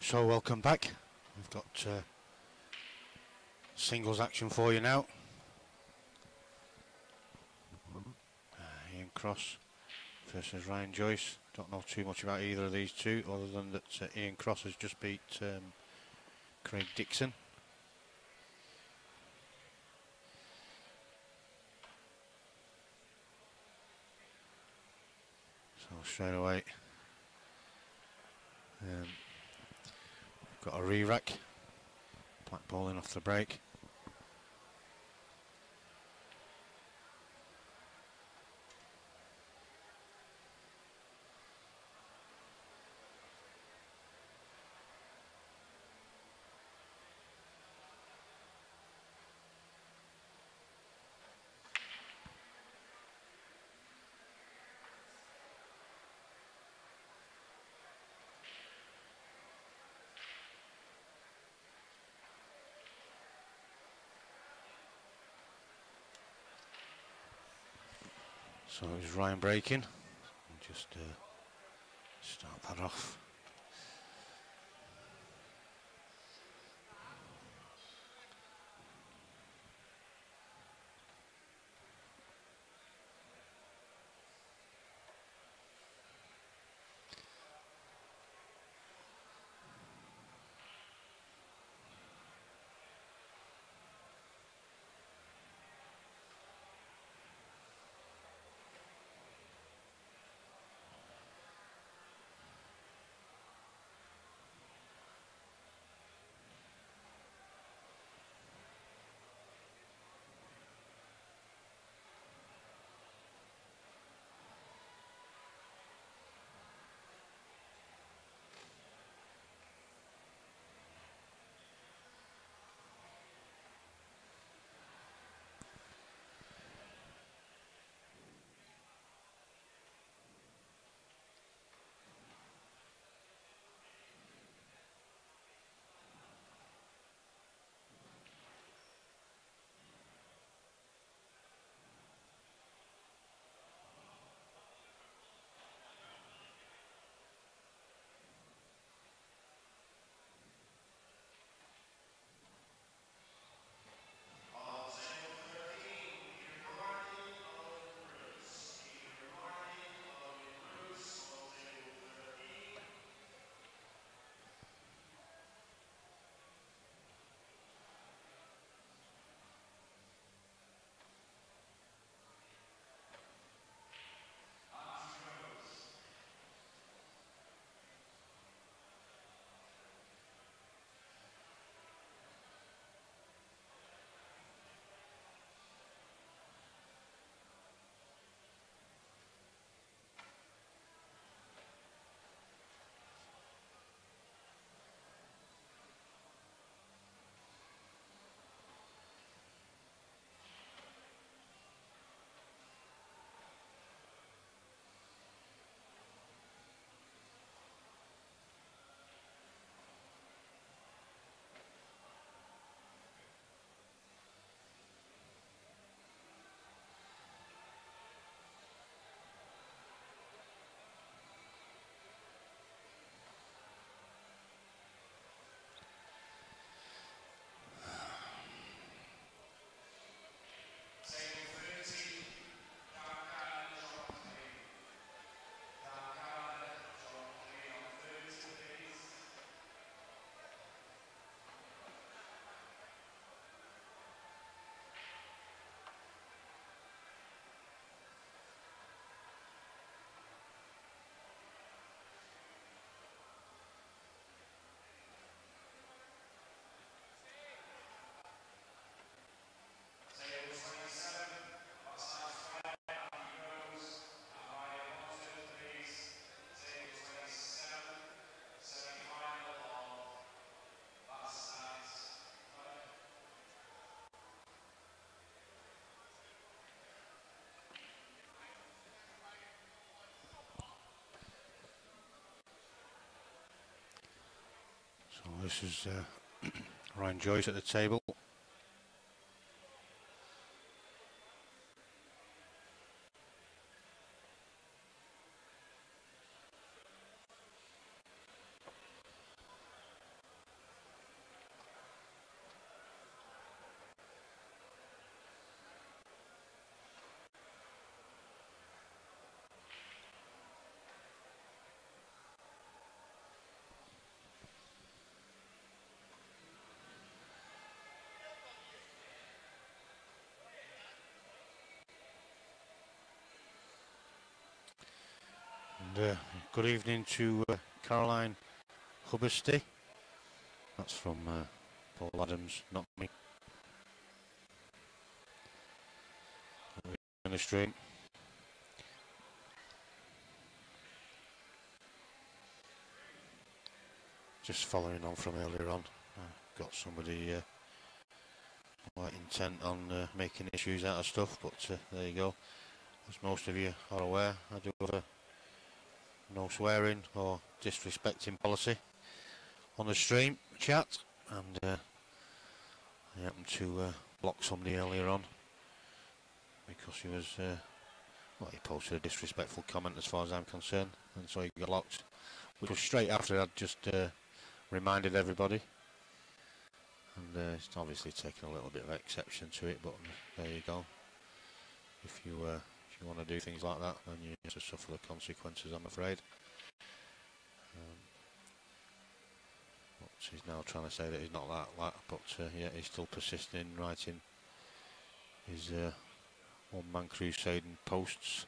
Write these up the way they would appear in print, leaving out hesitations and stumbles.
So welcome back. We've got singles action for you now. Ian Cross versus Ryan Joyce. Don't know too much about either of these two, other than that Ian Cross has just beat Craig Dixon. So straight away, we've got a re-rack. Blackpool in off the break. So it was Ryan breaking. Just start that off. So this is Ryan Joyce at the table. good evening to Caroline Hubbersty. That's from Paul Adams, not me. In the stream. Just following on from earlier on, got somebody quite intent on making issues out of stuff, but there you go. As most of you are aware, I do have a no swearing or disrespecting policy on the stream chat, and I happened to block somebody earlier on because he was, well, he posted a disrespectful comment as far as I'm concerned, and so he got blocked, which was straight after I'd just reminded everybody, and it's obviously taken a little bit of exception to it, but there you go. If you want to do things like that, then you have to suffer the consequences, I'm afraid. But he's now trying to say that he's not that, but yeah, he's still persisting in writing his one-man crusading posts.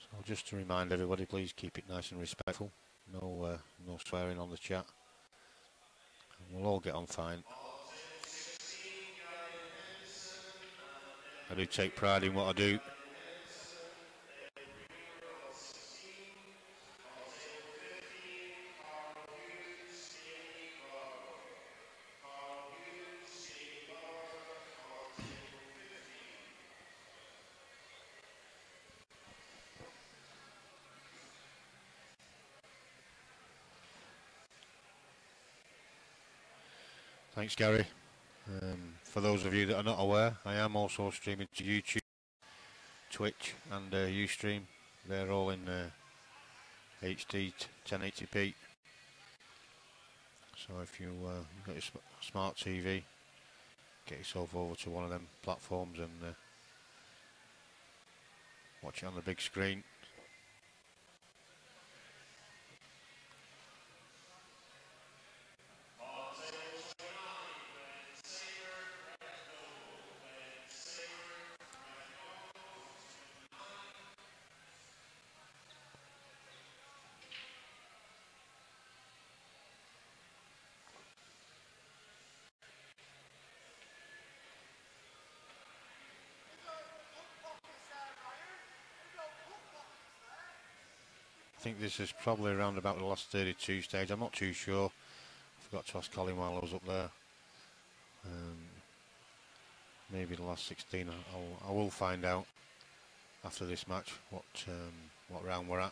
So just to remind everybody, please keep it nice and respectful. No swearing on the chat. And we'll all get on fine. I do take pride in what I do. Thanks, Gary. For those of you that are not aware, I am also streaming to YouTube, Twitch and Ustream. They're all in HD 1080p. So if you've got your smart TV, get yourself over to one of them platforms and watch it on the big screen. I think this is probably around about the last 32 stage. I'm not too sure. I forgot to ask Colin while I was up there. Maybe the last 16. I will find out after this match what round we're at.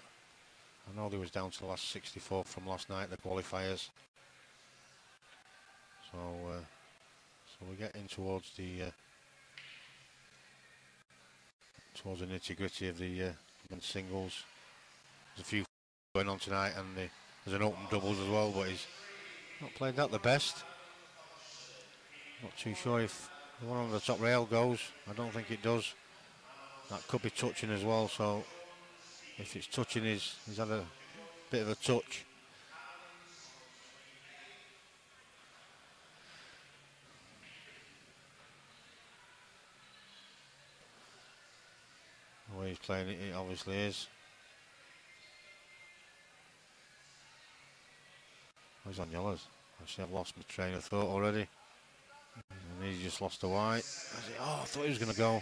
I know they was down to the last 64 from last night, the qualifiers. So we're getting towards the nitty-gritty of the men's singles. There's a few going on tonight, and there's an open doubles as well, but he's not played that the best. Not too sure if the one on the top rail goes. I don't think it does. That could be touching as well, so if it's touching, he's had a bit of a touch. The way he's playing it, it obviously is. Oh, he's on yellows. Actually, I've lost my train of thought already. And he's just lost a white. Oh, I thought he was going to go.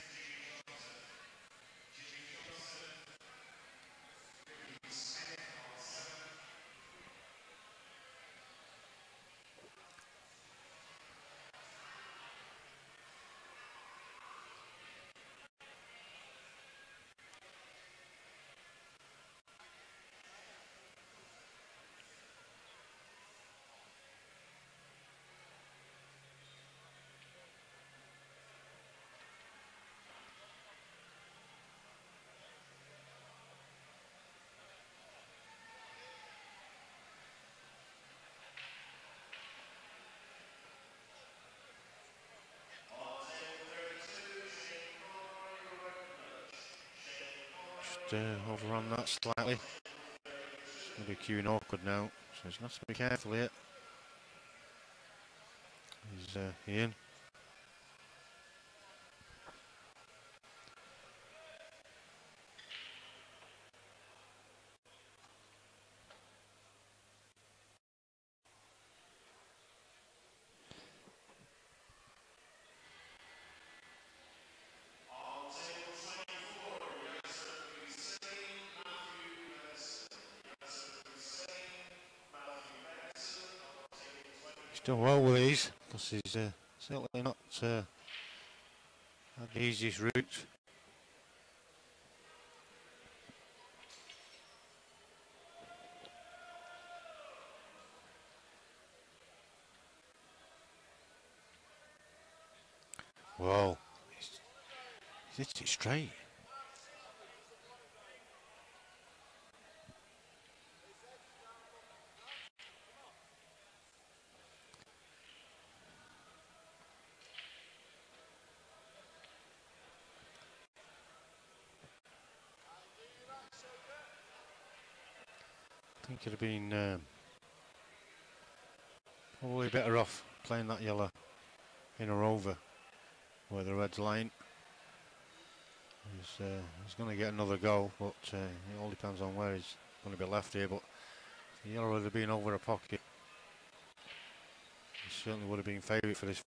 Overrun that slightly. It's going to be queuing awkward now, so he's going to have to be careful here. He's Ian. done well with these because he's certainly not had the easiest route. Whoa, he's hit it straight. I think he'd have been probably better off playing that yellow in or over where the red's lying. He's going to get another goal, but it all depends on where he's going to be left here. But if the yellow would have been over a pocket, he certainly would have been favourite for this.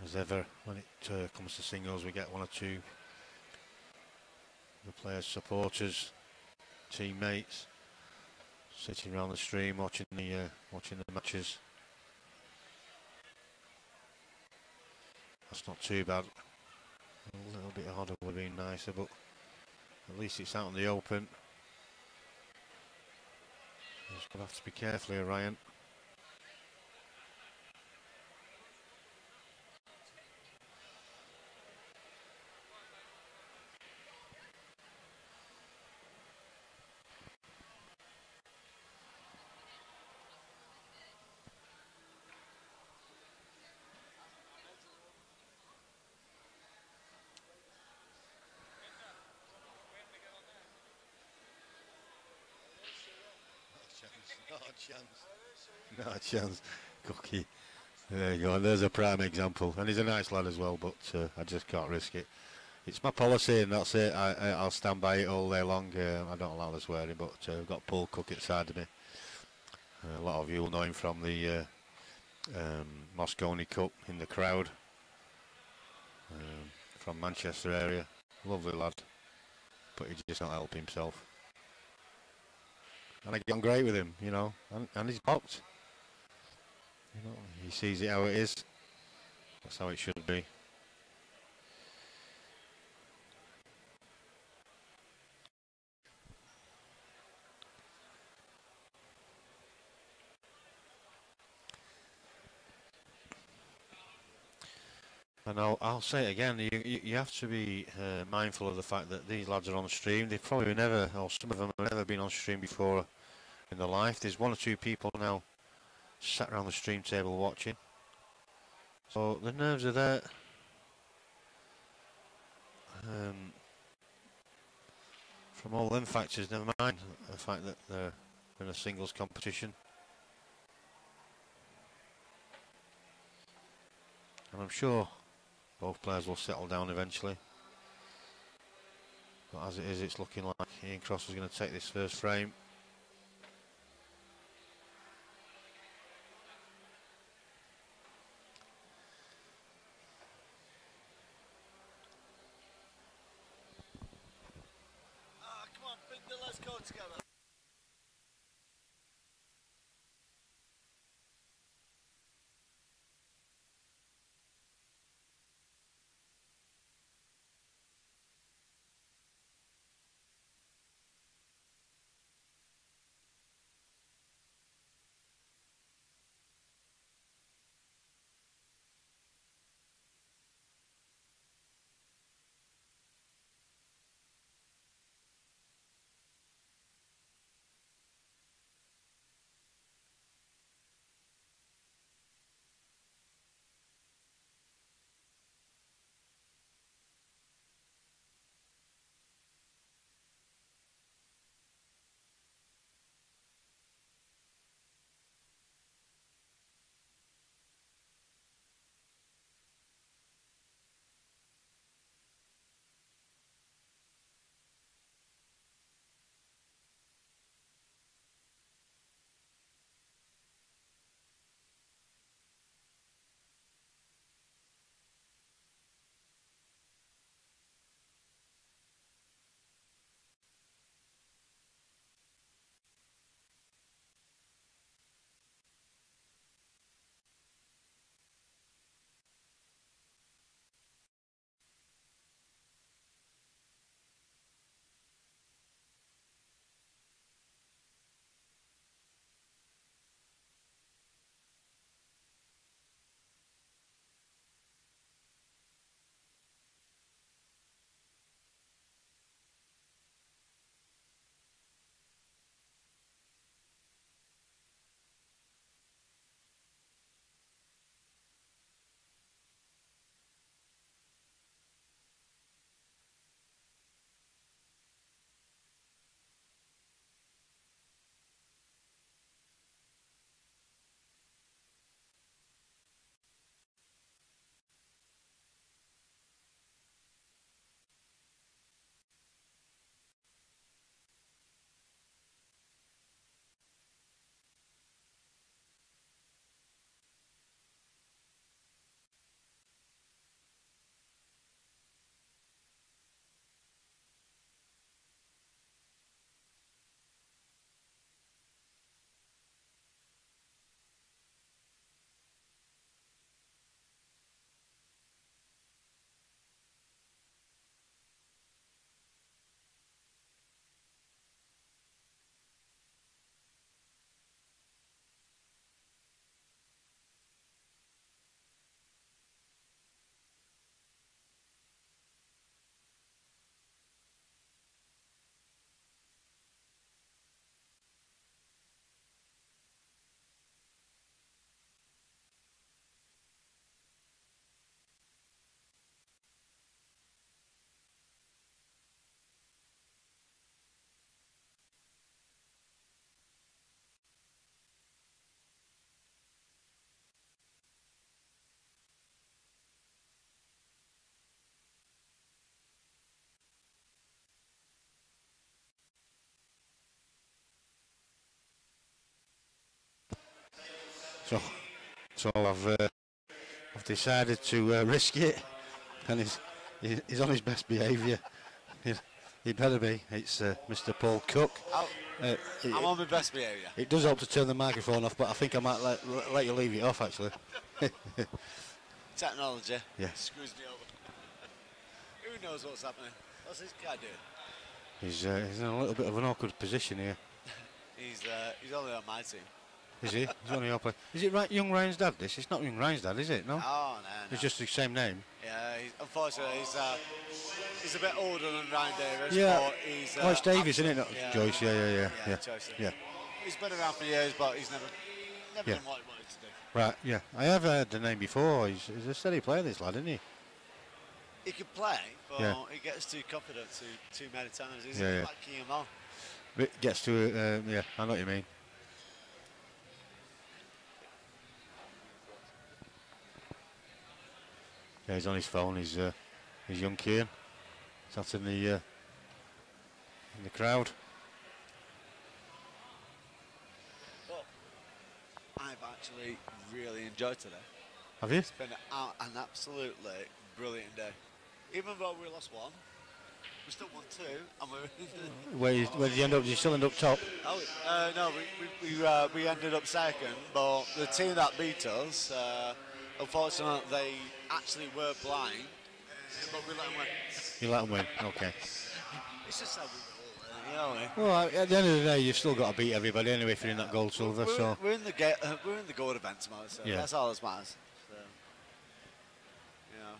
As ever, when it comes to singles, we get one or two the players' supporters, teammates sitting around the stream watching the matches. That's not too bad. A little bit harder would have been nicer, but at least it's out in the open. Just gonna have to be careful here, Ryan. Not a chance. Cookie. There you go. There's a prime example. And he's a nice lad as well, but I just can't risk it. It's my policy and that's it. I'll stand by it all day long. I don't allow the swearing, but I've got Paul Cook inside of me. A lot of you will know him from the Moscone Cup in the crowd. From Manchester area. Lovely lad. But he just not help himself. And I get on great with him, you know, and he's boxed. You know, he sees it how it is. That's how it should be. And I'll say it again, you have to be mindful of the fact that these lads are on stream. They've probably never, or some of them have never been on stream before in their life. There's one or two people now sat around the stream table watching. So the nerves are there. From all them factors, never mind the fact that they're in a singles competition. And I'm sure both players will settle down eventually. But as it is, it's looking like Ian Cross is going to take this first frame. Come on, let's go together. So I've decided to risk it, and he's on his best behaviour. He better be. It's Mr. Paul Cook. I'm on my best behaviour. It does help to turn the microphone off, but I think I might let you leave it off actually. Technology. Yeah. Screws me over. Who knows what's happening? What's this guy doing? He's in a little bit of an awkward position here. He's only on my team. Is he? He's only up. Is it right, young Ryan's dad? This? It's not young Ryan's dad, is it? No. Oh no. It's just the same name. Yeah. Unfortunately, he's a bit older than Ryan Davis. Yeah. But he's. Oh, it's Davis, isn't it? Not yeah. Joyce. Yeah. Joyce. Yeah. He's been around for years, but he's never done what he wanted to do. Right. Yeah. I have heard the name before. He's a steady player, this lad, isn't he? He can play, but Yeah. he gets too confident too many times. He's Yeah. like him on. But gets to. Yeah. I know what you mean. Yeah, he's on his phone. He's young Kieran. Sat in the crowd. But I've actually really enjoyed today. Have you? It's been an absolutely brilliant day. Even though we lost one, we still won two, and we're. Where did you end up? Did you still end up top? No, we ended up second, but the team that beat us, unfortunately, they actually were blind, but we let them win. You let them win. Okay. It's just how we roll, you know. Well, at the end of the day, you've still got to beat everybody anyway if you're in that gold silver. So We're in the gold event tomorrow, so Yeah. that's all that matters. So,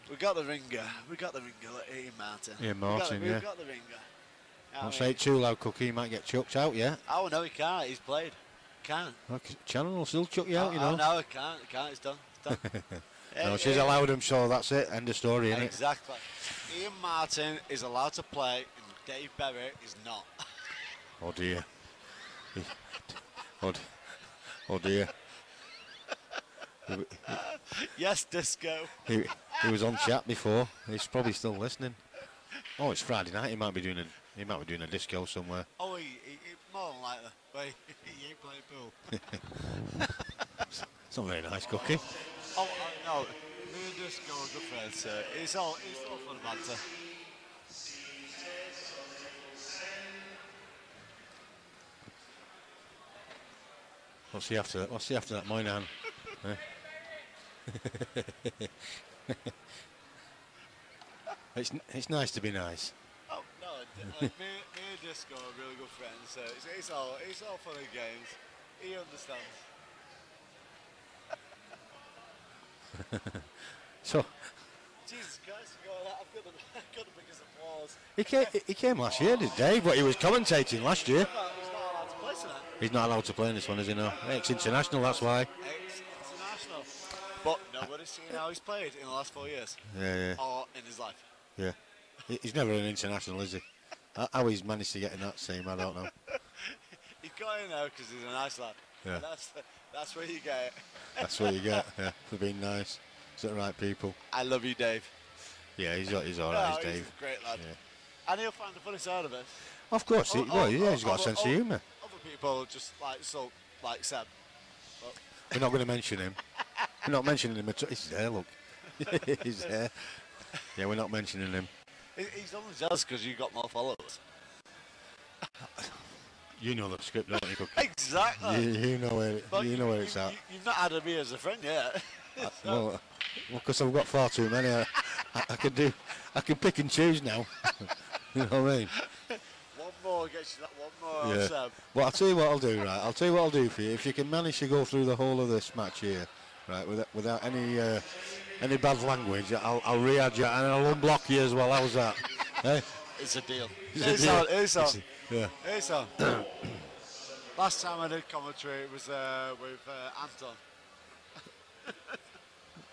we got the ringer. We got the ringer, like Ian Martin. Ian Martin, We've got the ringer. don't say it too loud, Cookie. You might get chucked out. Yeah. Oh no, he can't. He's played. Can't. Okay. Channel will still chuck you out. You know. No, he can't. He can't. It's done. It's done. No, she's allowed him, so that's it. End of story, innit? Exactly. Ian Martin is allowed to play, and Dave Berry is not. Oh dear. Oh dear. Yes, Disco. He was on chat before. He's probably still listening. Oh, it's Friday night. He might be doing a disco somewhere. Oh, he more than likely. But he ain't playing pool. It's not very nice, Cookie. Oh, no. Me and Disco are good friends, so it's all fun banter. What's he after that? What's he after that, Moynihan? It's nice to be nice. Oh, no. Me and Disco are really good friends, so it's all fun and games. He understands. So Jesus Christ, I've got the biggest applause. he came last year, did Dave? But he was commentating last year. He's not allowed to play tonight. He's not allowed to play in this one, is he? No. It's international, that's why. It's international. But nobody's seen how he's played in the last 4 years. Yeah. Or in his life. Yeah. He's never an international, is he? How he's managed to get in that team, I don't know. He got in there because he's a nice lad. Yeah. And that's where you get it. That's what you get, yeah, for being nice. To the right people. I love you, Dave. Yeah, he's all right, No, Dave. he's a great lad. Yeah. And he'll find the funny side of it. Of course, he's got a sense of humour. Other people just like Seb. But We're not going to mention him. We're not mentioning him at all. He's there, look. He's there. Yeah, we're not mentioning him. he's only jealous because you got more followers. You know the script, don't you, Cookie? Exactly. You know where it's at. You've not had me as a friend yet. Well, because I've got far too many. I can pick and choose now. You know what I mean? One more gets you that one more. Yeah. Seb. Well, I'll tell you what I'll do, right? I'll tell you what I'll do for you. If you can manage to go through the whole of this match here, right, without any bad language, I'll re-add you and I'll unblock you as well. How's that? Hey? It's a deal. It's a deal. It's on. Yeah. It's on. Last time I did commentary it was with Anton.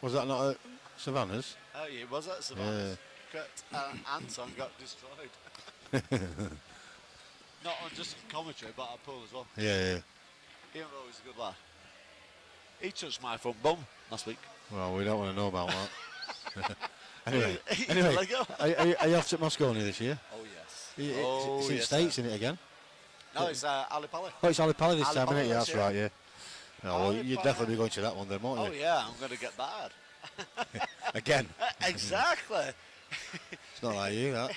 Was that not at Savannah's? Oh, yeah, was that Savannah? Anton got destroyed. Not on just commentary, but at pool as well. Yeah. Even though he's a good lad. He touched my front bum last week. Well, we don't want to know about that. Anyway, are you off to Moscone this year? Oh, yes. It's in States, isn't it, again? No, it's Ali Pali. Oh, it's Ali Pali this Ali time, Pali isn't it? Yeah, that's right, yeah. No, well, you'd definitely be going to that one then, won't you? Oh yeah, I'm going to get bad. Again. Exactly. It's not like you, that.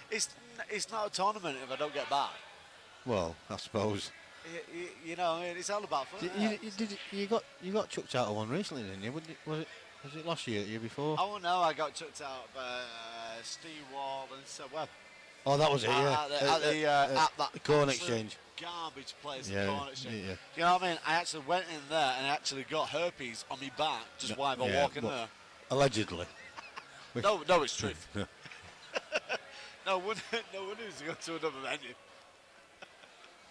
It's not a tournament if I don't get bad. Well, I suppose. You know, it's all about fun. You got chucked out of one recently, didn't you? Was it last year, the year before? Oh no, I got chucked out by Steve Wall and Sir Webb. Oh, that was it, yeah. At that corn exchange. Garbage place, Yeah, corn exchange. yeah. You know what I mean? I actually went in there and I actually got herpes on my back just while I walk in there. Allegedly. No, it's truth. No wonder he's going to another venue.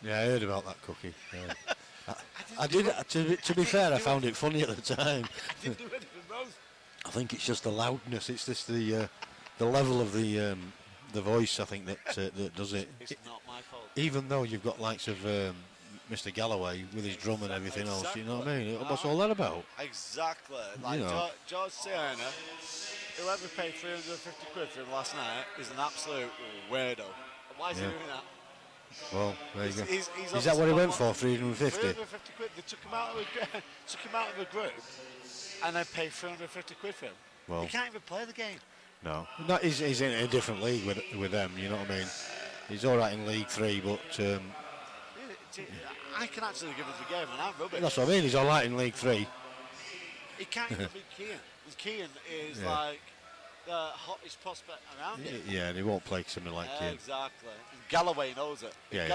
Yeah, I heard about that, Cookie. Yeah. I did. To be fair, I found it funny at the time. I didn't do anything wrong. I think it's just the loudness. It's just the level of the voice. I think that does it. It's not my fault. Even though you've got likes of Mr. Galloway with his drum and everything else, you know what I mean? What's all that about? Exactly. Like George Serna, whoever paid 350 quid for him last night, is an absolute weirdo. Why is he doing that? Well, there you go. He's Is that what he went for? 350? 350 quid. They took him out of the group, and then paid 350 quid for him. Well, he can't even play the game. No, he's in a different league with them. You know what I mean? He's all right in League 3, but I can actually give him the game, and I'm rubbish. That's what I mean. He's all right in League 3. He can't even beat Keane. Keane is like the hottest prospect around him. Yeah, and he won't play something like Keane. Exactly. And Galloway knows it. Yeah,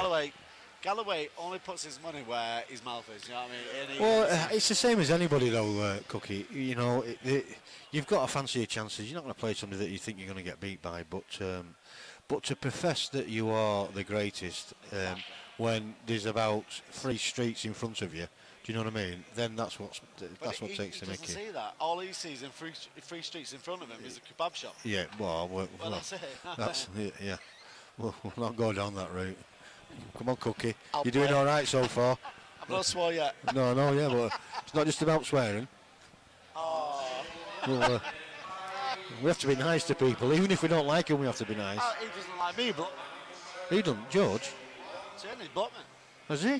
Galloway only puts his money where his mouth is. You know what I mean? Well, it's the same as anybody though, Cookie. You know, you've got to fancy your chances. You're not going to play somebody that you think you're going to get beat by, but to profess that you are the greatest when there's about 3 streets in front of you, do you know what I mean? Then that's what takes the mickey. He doesn't see that. All he sees in 3 streets in front of him is a kebab shop. Yeah, well that's it. That's yeah. We'll not go down that route. Come on, Cookie. You're doing all right so far. I've not swore yet. No, yeah, but it's not just about swearing. Oh. Well, we have to be nice to people, even if we don't like them. We have to be nice. He doesn't like me, but He doesn't, George. certainly blocked me. Has he? Yeah,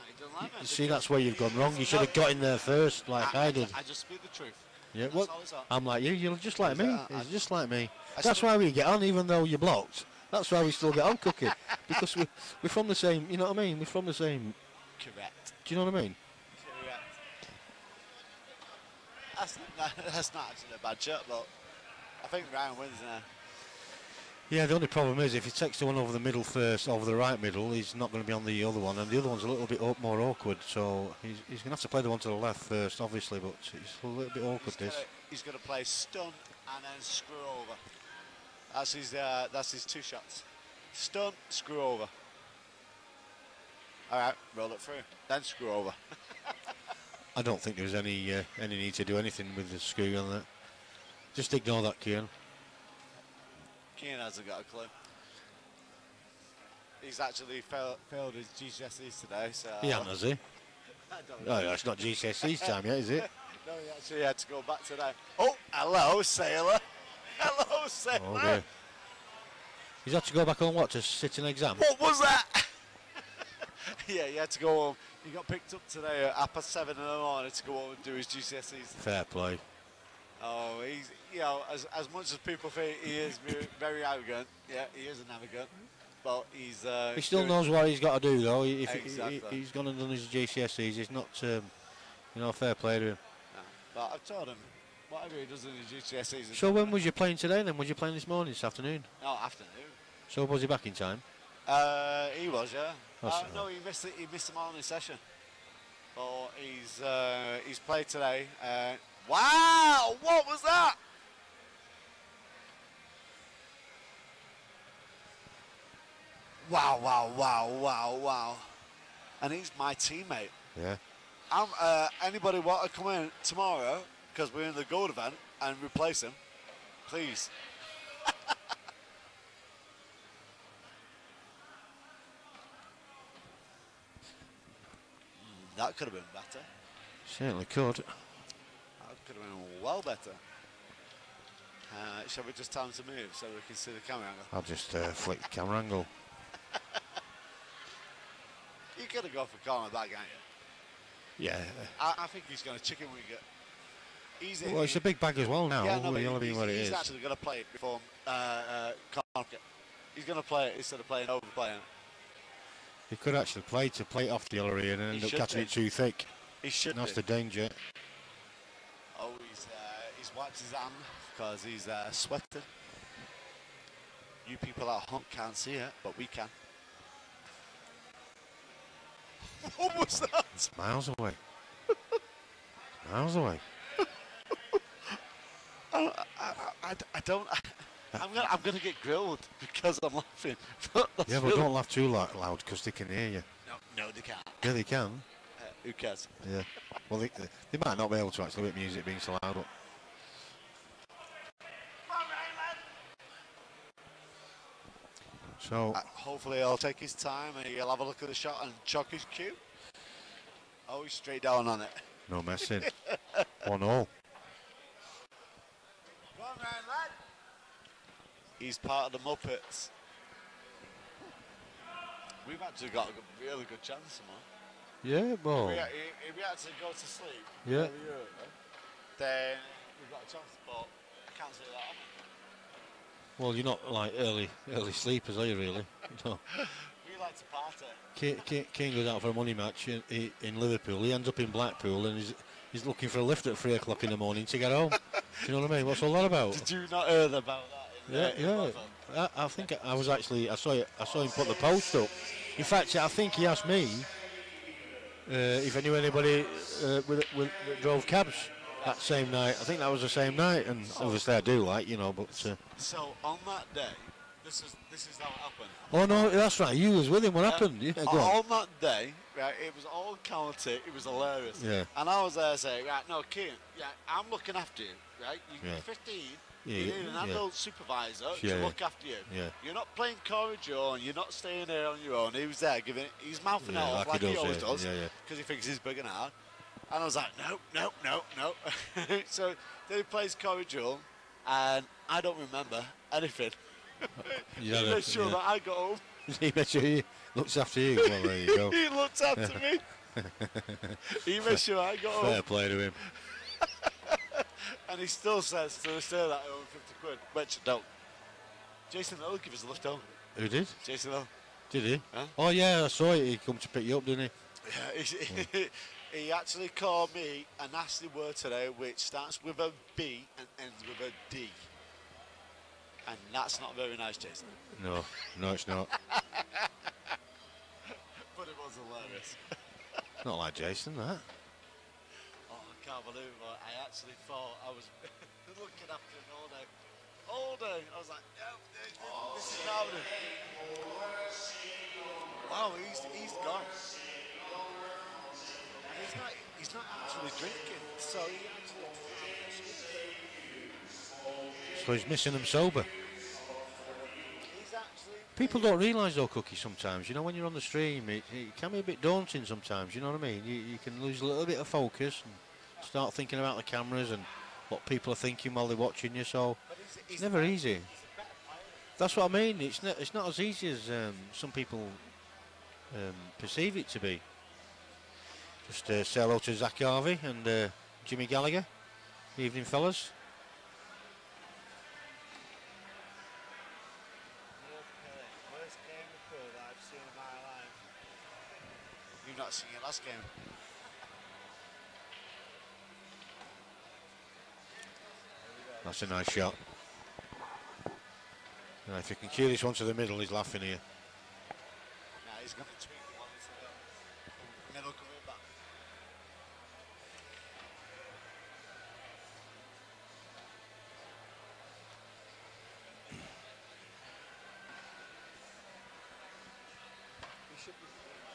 he doesn't like me. See, that's where you've gone wrong. You should have got in there first, like I did. I just speak the truth. Yeah, well, I'm like you. You're just like me. It's just like me. I That's why we get on, even though you're blocked. That's why we still get on, Cookie, because we're from the same. You know what I mean? We're from the same. Correct. Do you know what I mean? Correct. That's not actually a bad shot, but I think Ryan wins now. Yeah, the only problem is if he takes the one over the middle first, over the right middle, he's not going to be on the other one, and the other one's a little bit more awkward. So he's going to have to play the one to the left first, obviously, but it's a little bit awkward. He's going to play stun and then screw over. That's his 2 shots. Stun, screw over. All right, roll it through, then screw over. I don't think there's any need to do anything with the screw on that. Just ignore that, Keane. Keane hasn't got a clue. He's actually failed his GCSEs today, so... He hasn't, has he? Oh, yeah, it's not GCSEs time yet, is it? No, he actually had to go back today. Oh, hello, sailor. Hello, sailor. Oh, dear. He's had to go home on what, to sit an exam? What was that? Yeah, he had to go home. He got picked up today at 7:30 in the morning to go home and do his GCSEs. Fair play. Oh, he's, as much as people think he is very arrogant, yeah, he is an arrogant, but he's... he still knows what he's got to do, though. Exactly. He's gone and done his GCSEs. He's not, fair play to him. No, but I've told him, whatever he does in his GCSEs... So when was you playing today, then? Was you playing this morning, this afternoon? No, afternoon. So was he back in time? He was, yeah. No, he missed the morning session. But he's played today. Wow! What was that? Wow. And he's my teammate. Yeah. Anybody want to come in tomorrow, because we're in the gold event, and replace him, please. That could have been better. Certainly could. That could have been well better. Shall we just tell him to move so we can see the camera angle? I'll just flick the camera angle. You could have gone for corner back, can't Yeah. I think he's going to chicken wing it. Well, it's a big bag as well now. Yeah, no, You'll be what it he's is. actually going to play it before Conor. He's going to play it instead of overplaying it. He could actually play it off the Hillary and end up catching it too thick. He should. That's the danger. Oh, he's wiped his hand because he's sweating. You people at home can't see it, but we can. What was that? It's miles away. Miles away. I don't. I'm gonna get grilled because I'm laughing. Yeah, but don't laugh too loud because they can hear you. No, they can't. Yeah, they can. Who cares? Yeah. Well, they might not be able to actually with music being so loud. But so hopefully he'll take his time and he'll have a look at the shot and chuck his cue. Oh, he's straight down on it. No messing. 1-all. Come on, lad. He's part of the Muppets. We've actually got a really good chance tomorrow. Yeah, well. If we had to go to sleep, yeah, then we've got a chance, but I can't see that happening. Well, you're not like early sleepers, are you really? No. We like to party. King goes out for a money match in Liverpool. He ends up in Blackpool and he's looking for a lift at 3 o'clock in the morning to get home. Do you know what I mean? What's all that about? Did you not hear about that? Yeah. I think I was actually I saw him put the post up. In fact, I think he asked me if I knew anybody that drove cabs that same night. I think that was the same night, and obviously I do, but. So on that day, this is how it happened. Oh no, that's right. You was with him. What happened? Yeah, go on that day, right? It was all counted. It was hilarious. Yeah. And I was there saying, right, no, Keane, yeah, I'm looking after you, right? You're 15. Yeah, you need an adult supervisor to look after you. Yeah. You're not playing courage and you're not staying there on your own. He was there giving it, he's mouthing it off like he always does, because he thinks he's big and hard. And I was like, no. So then he plays cordial, and I don't remember anything. He made sure that I got home. He made sure he looks after you. Well, there you go. He looked after me. He made sure I got home. Fair play to him. And he still says to this day that I owe 50 quid, which I don't. Jason Hill gave us a lift home. Who did? Jason Hill. Did he? Huh? Oh yeah, I saw it. He come to pick you up, didn't he? He actually called me a nasty word today, which starts with a B and ends with a D. And that's not very nice, Jason. No, it's not. But it was hilarious. Not like Jason, that. Oh, I can't believe it. I actually thought I was looking after him all day. All day. I was like, no, this is happening. Wow, he's gone. He's not actually drinking, so he actually. So he's missing them sober. People don't realise though, Cookie, sometimes, when you're on the stream, it can be a bit daunting sometimes, you know what I mean? You can lose a little bit of focus and start thinking about the cameras and what people are thinking while they're watching you, so it's never easy. That's what I mean, it's not as easy as some people perceive it to be. Just say hello to Zach Harvey and Jimmy Gallagher. Evening, fellas. Worst game of pool that I've seen in my life. You've not seen it last game. That's a nice shot. Now, if you can cue this one to the middle, he's laughing here. Nah, he's going to tweak the one to the middle coming back.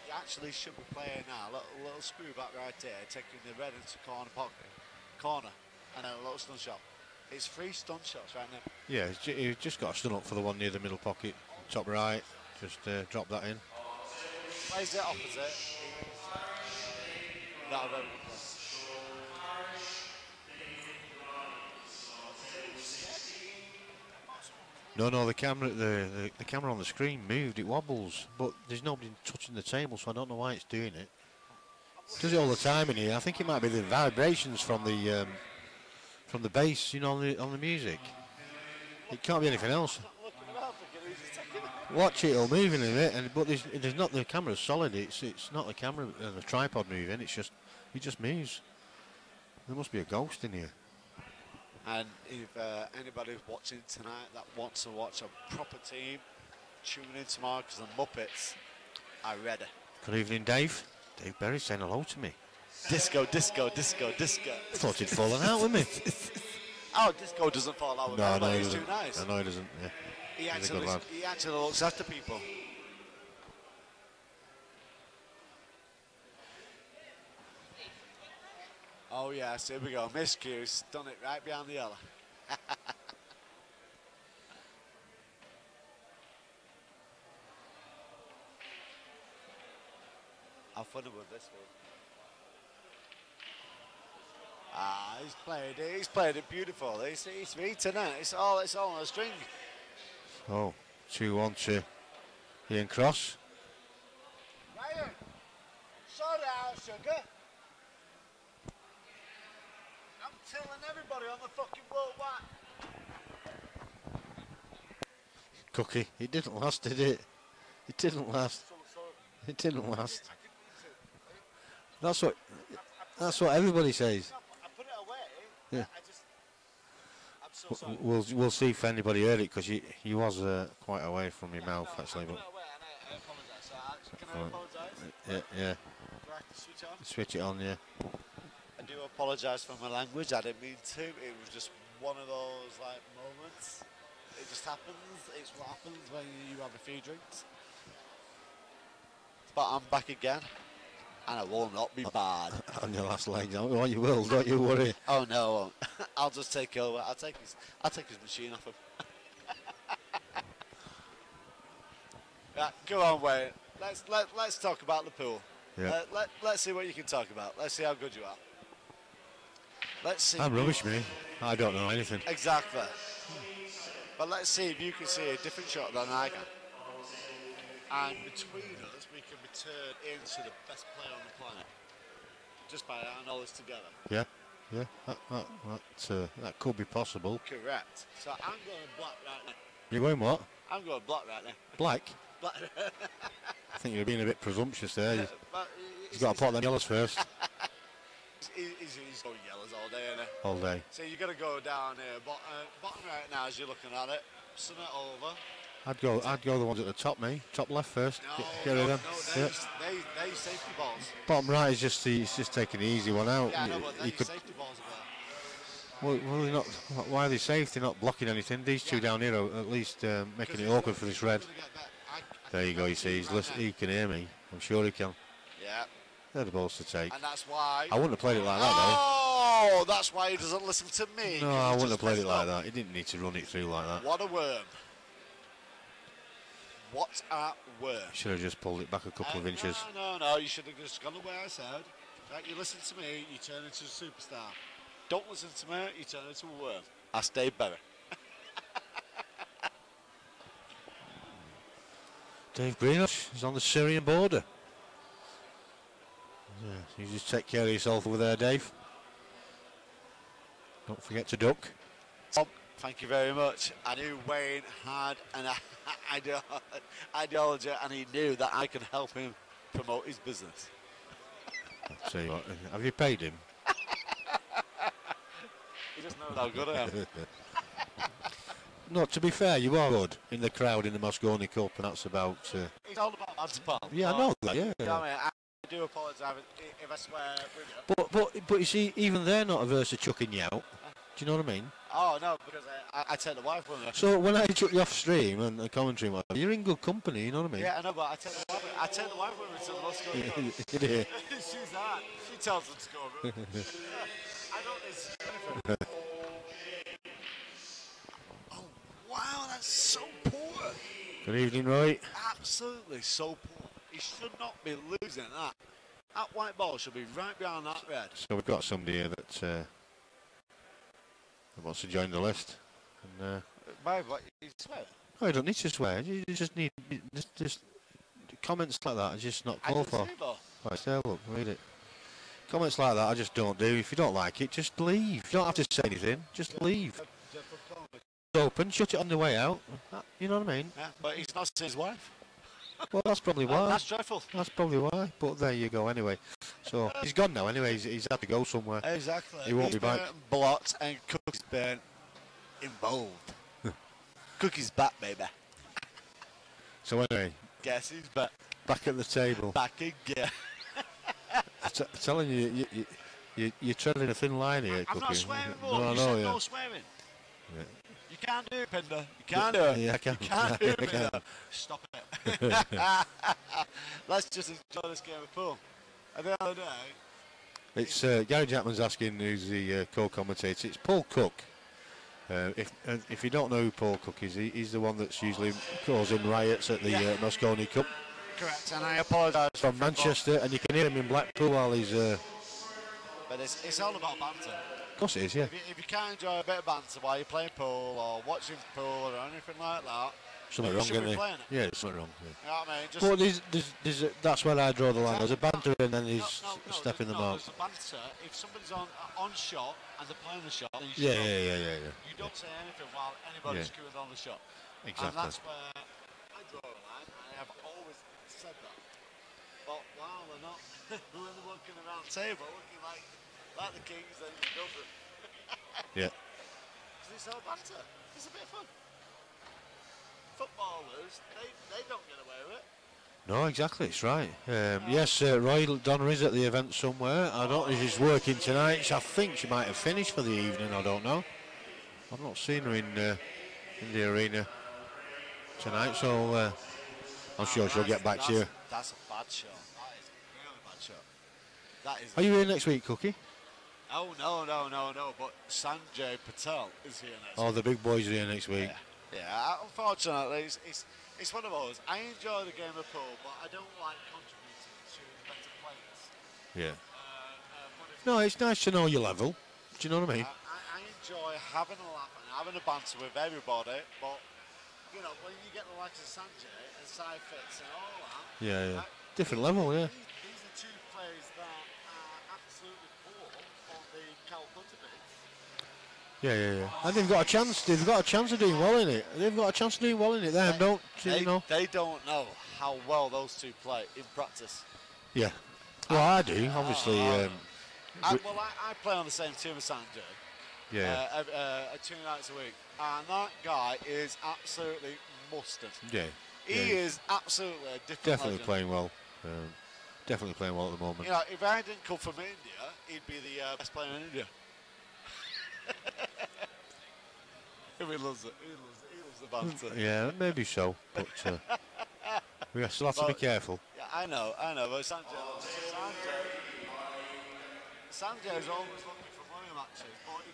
He actually should be playing now. Little screw back right there, taking the red into corner, and then a little stun shot. It's 3 stun shots right now. Yeah, he's just got to stun up for the one near the middle pocket, top right. Just drop that in. Plays it opposite. Not a very good play. No, the camera on the screen moved. It wobbles, but there's nobody touching the table, so I don't know why it's doing it. Does it all the time in here. I think it might be the vibrations from the bass, you know, on the music. It can't be anything else. Watch it all moving in it, but there's not, the camera's solid. It's not the camera and the tripod moving. It just moves. There must be a ghost in here. And if anybody's watching tonight that wants to watch a proper team, tune in tomorrow because the Muppets are ready. Good evening, Dave. Dave Berry's saying hello to me. Disco, disco, disco, disco. I thought he'd fallen out with me. Oh, Disco doesn't fall out with me. No, he's too nice. No, he doesn't. Yeah. He actually looks after people. Oh yes, here we go. Miscues, done it right behind the yellow. How funny with this one? Ah, he's played it beautiful. He's eaten it. It's all on a string. Oh, 2-1 to Ian Cross. Ryan, sort it out, sugar. I'm telling everybody on the fucking worldwide. Cookie, it didn't last, did it? It didn't last. It didn't last. That's what everybody says. I put it away. Yeah. I'm so sorry. We'll see if anybody heard it, because he was quite away from your mouth actually. I put But it away and I apologise. So can I apologise? yeah. Do I have to switch it on? Switch it on, yeah. I do apologise for my language. I didn't mean to. It was just one of those like moments. It just happens. It's what happens when you have a few drinks. But I'm back again, and I will not be bad. On your last leg, oh, you will. Don't you worry. Oh no, I won't. I'll just take over. I'll take his machine off him. Yeah, go on, Wayne. Let's talk about the pool. Yeah. Let's see what you can talk about. Let's see how good you are. Let's see. I'm rubbish, me. I don't know anything. Exactly. But let's see if you can see a different shot than I can. And between us, we can be turned into the best player on the planet. Just by our knowledge together. Yeah. That could be possible. Correct. So I'm going black right now. You're going what? I'm going black right now. Black? Black. I think you're being a bit presumptuous there. But You've got to pot them yellows first. He's going yellows all day, isn't he? All day. So you've got to go down here, bottom right now as you're looking at it. Sun it over. I'd go the ones at the top, me. Top left first. No, Get rid of them. they safety balls. Bottom right is just taking the easy one out. Yeah, I know, but they safety balls are there. Well, they're not. Why are they safe? They're not blocking anything. These two down here are at least making it awkward for this red. There you go. You see, he can hear me. I'm sure he can. Yeah. They're the balls to take. And that's why. I wouldn't have played it like that, though. Oh, that's why he doesn't listen to me. No, I wouldn't have played it like that. He didn't need to run it through like that. What a worm. What a worm. Should have just pulled it back a couple of inches. No. You should have just gone the way I said. Right, you listen to me, you turn into a superstar. Don't listen to me, you turn into a worm. That's Dave Berry. Dave Greenough is on the Syrian border. Yeah, you just take care of yourself over there, Dave. Don't forget to duck. Tom, thank you very much. I knew Wayne had an ideology, and he knew that I could help him promote his business. I'll tell you what, have you paid him? He just knows how good I am. No, to be fair, you are good in the crowd in the Moscone Cup, and that's about... It's all about lads, pal. Yeah, I know that, yeah. You know what I mean? I do apologise if I swear with you. But you see, even they're not averse to chucking you out. Do you know what I mean? Oh, no, because I take the wife with me. So when I chuck you off stream and the commentary, you're in good company, you know what I mean? Yeah, I know, but I take the wife with me to the Moscone Cup. Yeah. She's that. She tells them to go. I don't need anything. Oh, wow, that's so poor. Good evening, Roy. Absolutely so poor. He should not be losing that. That white ball should be right behind that red. So we've got somebody here that wants to join the list. And, By what? You swear? no, you don't need to swear. You just need just comments like that are just not called for. Right, there, look, read it. Comments like that I just don't do. If you don't like it, just leave. You don't have to say anything. Just leave. It's open. Shut it on the way out. You know what I mean? Yeah, but he's not seen his wife. Well, that's probably why. That's dreadful. That's probably why. But there you go. Anyway, so he's gone now. Anyway, he's had to go somewhere. Exactly. He won't be back. Blocked and Cookie's been involved. Cookie's back, baby. So anyway, guess who's back? Back at the table. Back again. I'm telling you, you're treading a thin line here. I'm not swearing, Mo. No, you said no swearing. Yeah. You can't do it, Pinder. You can't do it. Yeah, I can. You can't do it, Pinder. Stop it. Let's just enjoy this game of pool. At the end of the day... It's Gary Jackman's asking who's the co-commentator. It's Paul Cook. If you don't know who Paul Cook is, he's the one that's usually causing riots at the Moscone Cup. Correct, and I apologise. From Manchester, and you can hear him in Blackpool while he's... But it's all about banter. Of course it is, yeah. If you can't enjoy a bit of banter while you're playing pool or watching pool or anything like that, something wrong, isn't it? Yeah, there's something wrong. Yeah. You know what I mean? But that's where I draw the line. There's a banter and then he's stepping the mark. There's a banter. If somebody's on shot and they're playing the shot, then you You don't say anything while anybody's screwing on the shot. Exactly. And that's where I draw the line. I have always said that. But while they're not, when they're walking around the table looking like the kings, then you go for it. Yeah. Because it's all banter. It's a bit of fun. Footballers, they don't get away with it. No, exactly, it's right. Yes, Roy Donner is at the event somewhere. I don't know if she's working tonight. I think she might have finished for the evening, I don't know. I've not seen her in the arena tonight, so I'm sure she'll get back to you. That's a bad shot. That is a really bad shot. That is. Are you here next week, Cookie? Oh, no, but Sanjay Patel is here next week. Oh, the big boys are here next week. Yeah, unfortunately, it's one of those. I enjoy the game of pool, but I don't like contributing to better players. Yeah. No, it's nice to know your level. Do you know what I mean? I enjoy having a laugh and having a banter with everybody, but, you know, when you get the likes of Sanjay and Cy Fitz and all that... Yeah. Different level, yeah. These are two players that are absolutely poor on the Calcutta pitch. Yeah. And they've got a chance. They've got a chance of doing well in it. They've got a chance of doing well in it. They don't know how well those two play in practice. Yeah. Well, I do. Obviously. I play on the same team as Sanjay. Yeah. 2 nights a week, and that guy is absolutely mustard. Yeah. He is absolutely a different. Definitely legend. playing well. Definitely playing well at the moment. You know, if I didn't come from India, he'd be the best player in India. He loves it. He loves the banter. Yeah, maybe so, but we still have to be careful. Yeah, I know, but Sanjay is always looking for money matches, but he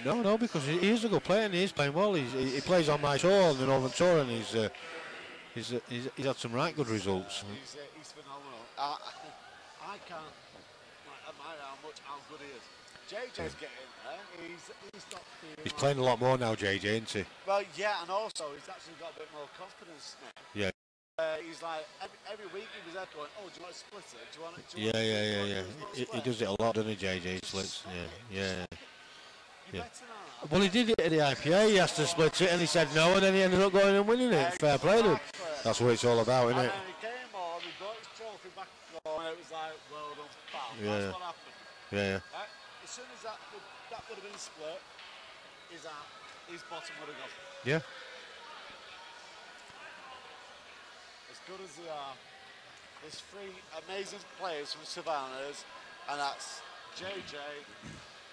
can't. No, because he is a good player and he is playing well. He plays on my tour, on the Northern Tour, and he's had some right good results. He's phenomenal. I can't admire how good he is. JJ's getting there. He's playing a lot more now, JJ, isn't he? Well, yeah, and also he's actually got a bit more confidence now. Yeah. He's like, every week he was there going, oh, do you want to split it? Do you want it? Yeah. He does it a lot, doesn't he, JJ? He splits. Yeah. Well, he did it at the IPA. He asked to split it, and he said no, and then he ended up going and winning it. Fair play to him. That's what it's all about, isn't it? And then he came on, he got his trophy back, and it was like, well done, pal. Yeah. That's what happened. Yeah. As soon as that would have been split, his bottom would have gone. Yeah. As good as they are, there's 3 amazing players from Savannah's, and that's JJ,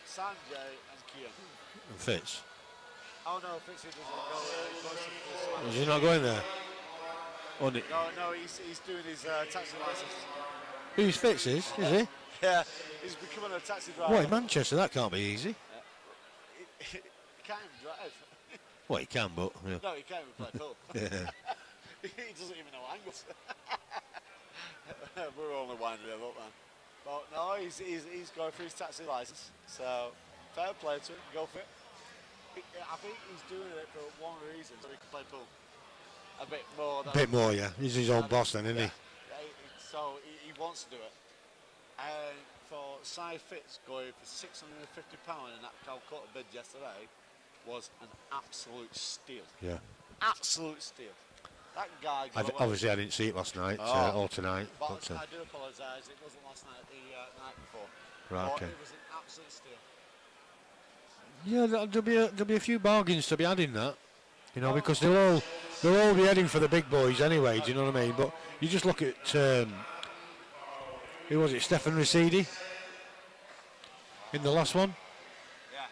Sanjay, and Kian. And Fitz. Oh no, Fitz doesn't go. Is he not going there? No, he's doing his taxi license. Who's Fitz is he? Yeah, he's becoming a taxi driver. What, in Manchester? That can't be easy. He can't even drive. Well, he can, but... Yeah. No, he can't even play pool. Yeah. He doesn't even know angles. We're only winding him up, man. But no, he's going for his taxi license. So, fair play to him, go for it. I think he's doing it for one reason, so he can play pool. A bit more. A bit more, yeah. He's his own boss then, isn't he? So he wants to do it. And for Si Fitz going for £650 in that Calcutta bid yesterday was an absolute steal. Yeah. Absolute steal. That guy got away. Obviously, I didn't see it last night or tonight. But I do apologise. It wasn't last night. The night before. Right. Okay. It was an absolute steal. Yeah, there'll be a few bargains to be had in that, you know, because they'll all be heading for the big boys anyway. Do you know what I mean? But you just look at who was it? Stefan Ricidi in the last one. Yeah.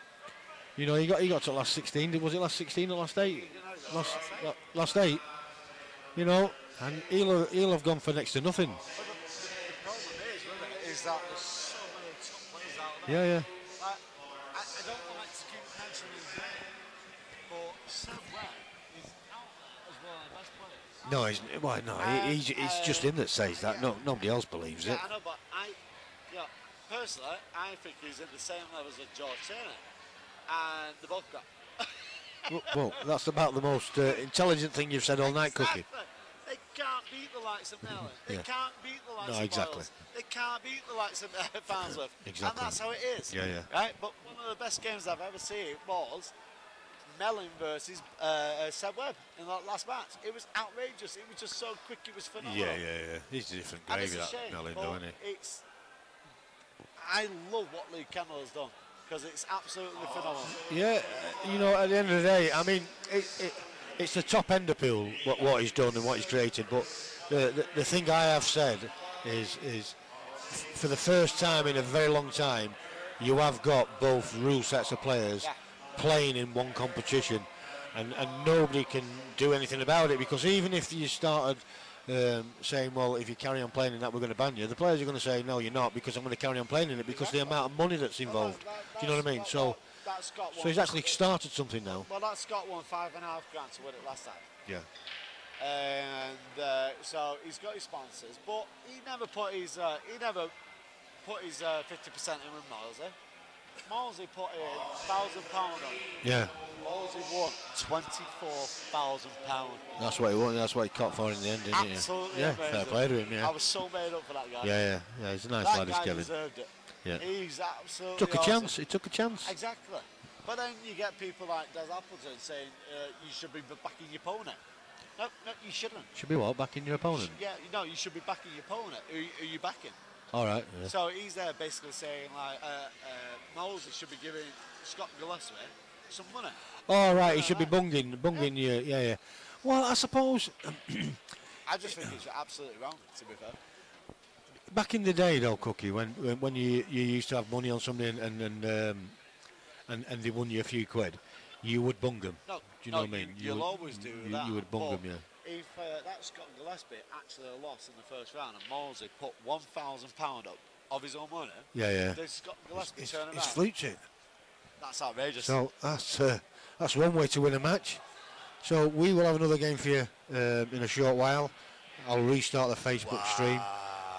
You know, he got to last 16. Was it last 16 or last 8? Last 8. You know, and he'll have gone for next to nothing. But the problem is that there's so many top players out there. Yeah. Like, I don't like to keep mentioning his name, but Seb Webb is out there as one of the best players. It's just him that says that. No, nobody else believes it. I know, but personally, I think he's in the same level as George Turner, and they both got. Well, that's about the most intelligent thing you've said all night, Cookie. They can't beat the likes of Mellon. They can't beat the likes of Boyles. They can't beat the likes of Farnsworth. Exactly. And that's how it is. Yeah. Right? But one of the best games I've ever seen was Mellon versus Seb Webb in that last match. It was outrageous. It was just so quick. It was phenomenal. Yeah. He's a different gravy, that Mellon, though, isn't he? I love what Lee Kendall has done, because it's absolutely phenomenal. Yeah, you know, at the end of the day, I mean, it's the top end appeal what he's done and what he's created. But the thing I have said is for the first time in a very long time, you have got both rule sets of players playing in one competition, and nobody can do anything about it, because even if you started saying, well, if you carry on playing in that, we're going to ban you, the players are going to say, no, you're not, because I'm going to carry on playing in it, because the amount of money that's involved. Do you know what I mean? So he's actually started something now. Well, that Scott won $5.5 grand to win it last time. Yeah. And so he's got his sponsors, but he never put his 50% in with Mosley. Mosley put in £1,000 on. Yeah. Mosley won £24,000. That's what he won. That's what he caught for in the end, didn't he? Absolutely amazing. Fair play to him. Yeah. I was so made up for that guy. Yeah. He's a nice lad, this Kevin. Deserved it. Yeah. He's absolutely took a awesome. chance. He took a chance. Exactly. But then you get people like Des Appleton saying you should be backing your opponent. No, you shouldn't. Should be what? Backing your opponent? You should be backing your opponent. Who are you backing? All right. Yeah. So he's there basically saying like Mosley should be giving Scott Gillespie some money. All right, he should be bunging you. Yeah. Well, I suppose. I just think it's absolutely wrong, to be fair. Back in the day, though, Cookie, when you used to have money on something and they won you a few quid, you would bung them. No, do you know what I mean? You'll always do that. You would bung them, yeah. If that Scott Gillespie actually lost in the first round and Mosley put £1,000 up of his own money, then Scott Gillespie turn around. It's fluked it. That's outrageous. So that's one way to win a match. So we will have another game for you in a short while. I'll restart the Facebook stream.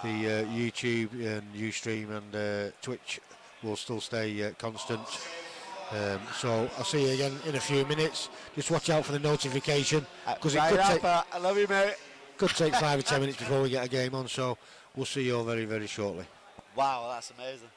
The YouTube and Ustream and Twitch will still stay constant. So I'll see you again in a few minutes. Just watch out for the notification, because I love you, mate. Could take 5 or 10 minutes before we get a game on. So we'll see you all very, very shortly. Wow, that's amazing.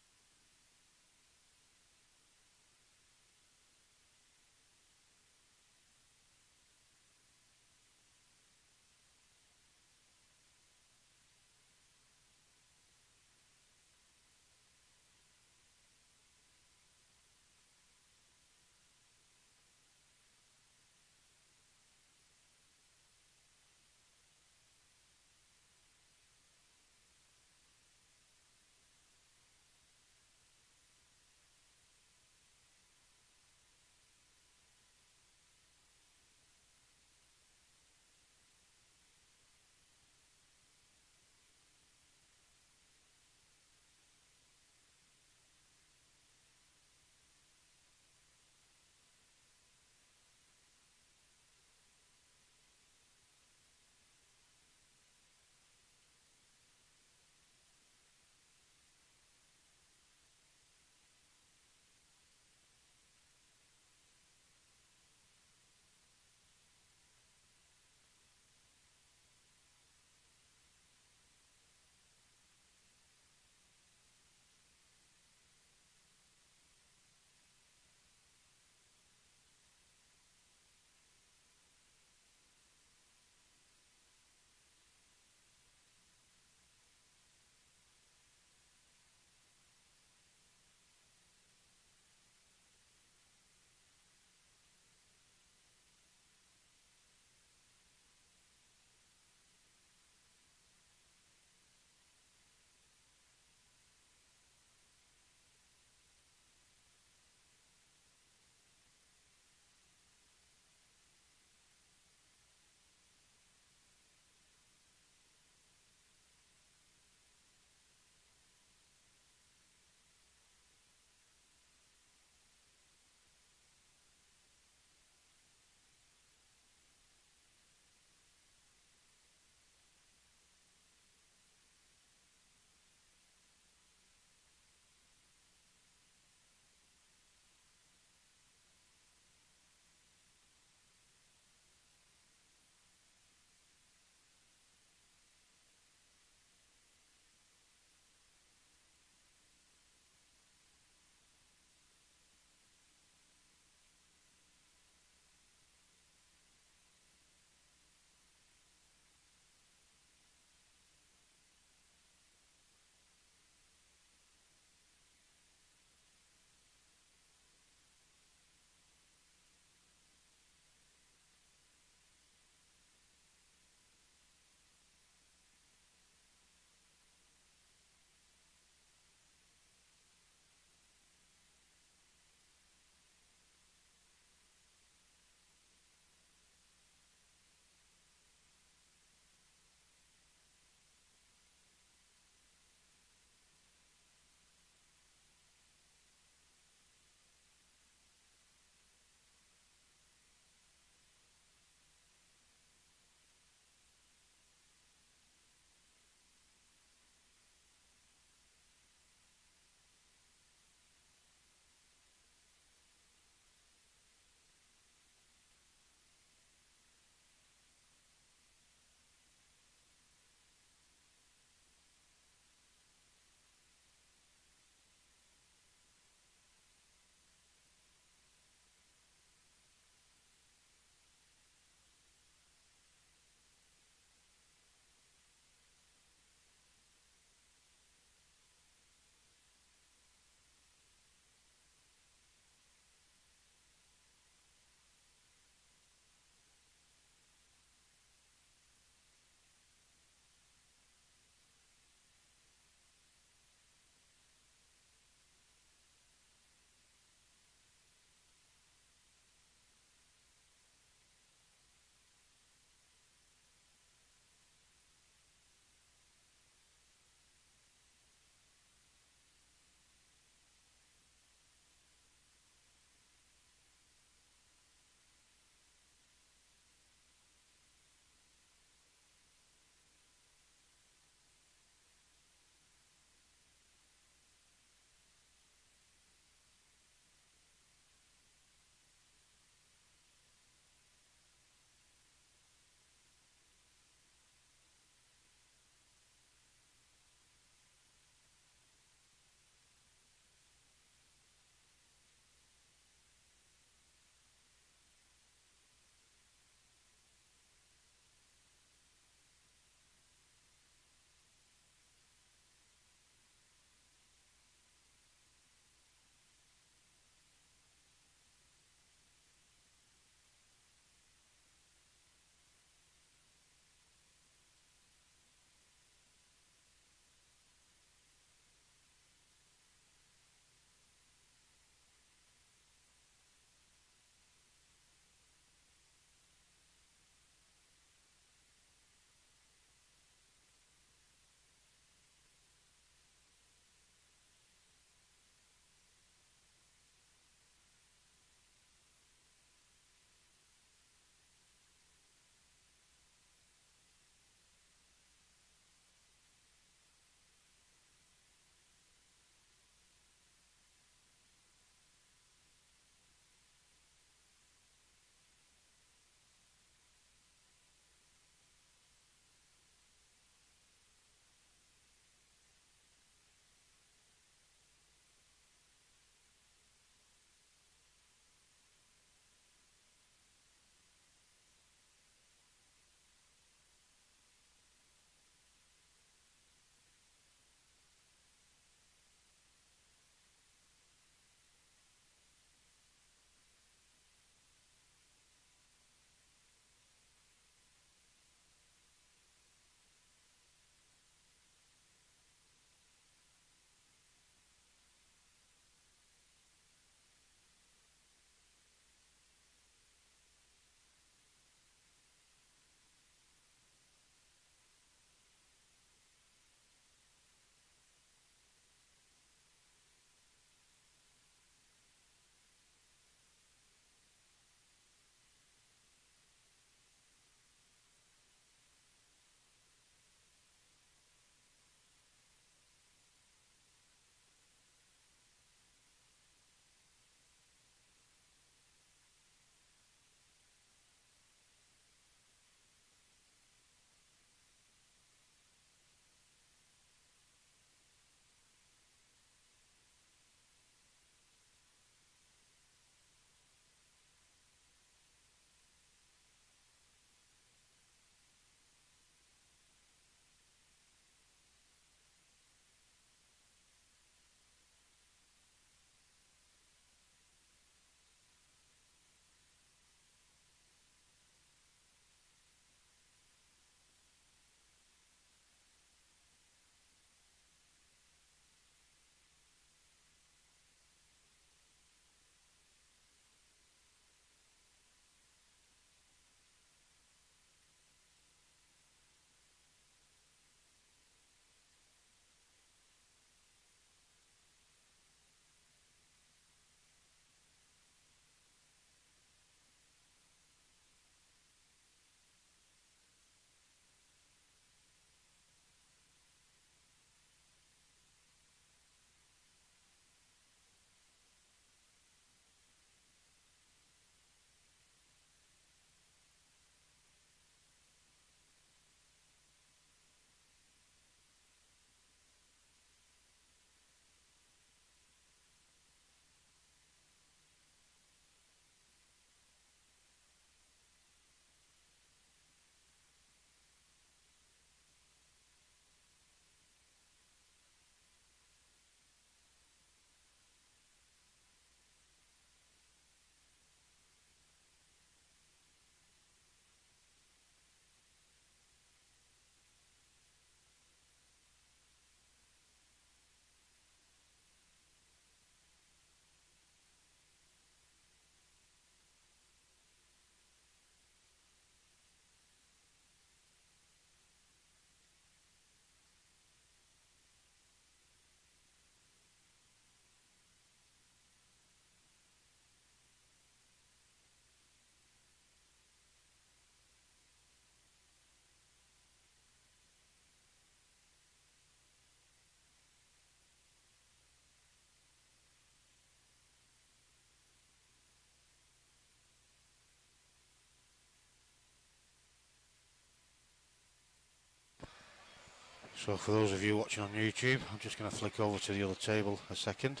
So for those of you watching on YouTube, I'm just going to flick over to the other table a second.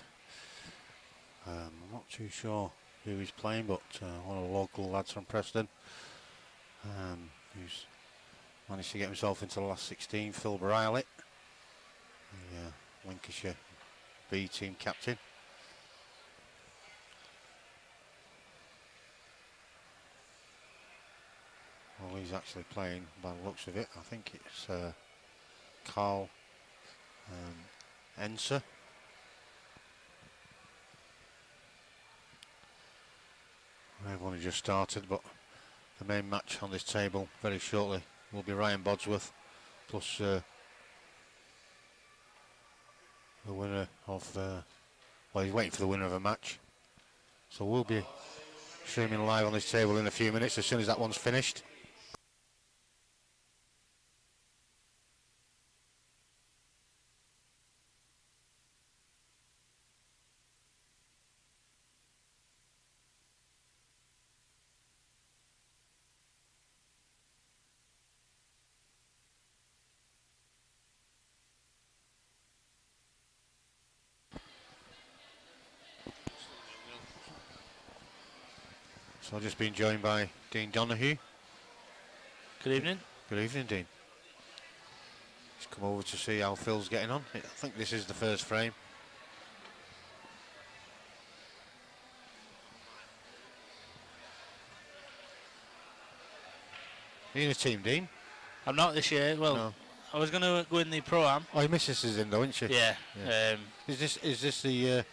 I'm not too sure who he's playing, but one of the local lads from Preston, who's managed to get himself into the last 16, Phil Briley, the Lancashire B team captain. Well, he's actually playing, by the looks of it, I think it's Carl Enser. They've only just started, but the main match on this table very shortly will be Ryan Bodsworth plus the winner of well, he's waiting for the winner of a match, so we'll be streaming live on this table in a few minutes as soon as that one's finished. So I've just been joined by Dean Donahue. Good evening. Good evening, Dean. He's come over to see how Phil's getting on. I think this is the first frame. Are you in a team, Dean? I'm not this year. Well, no. I was going to go in the Pro-Am. Oh, your missus is in though, isn't she? Yeah. Is this the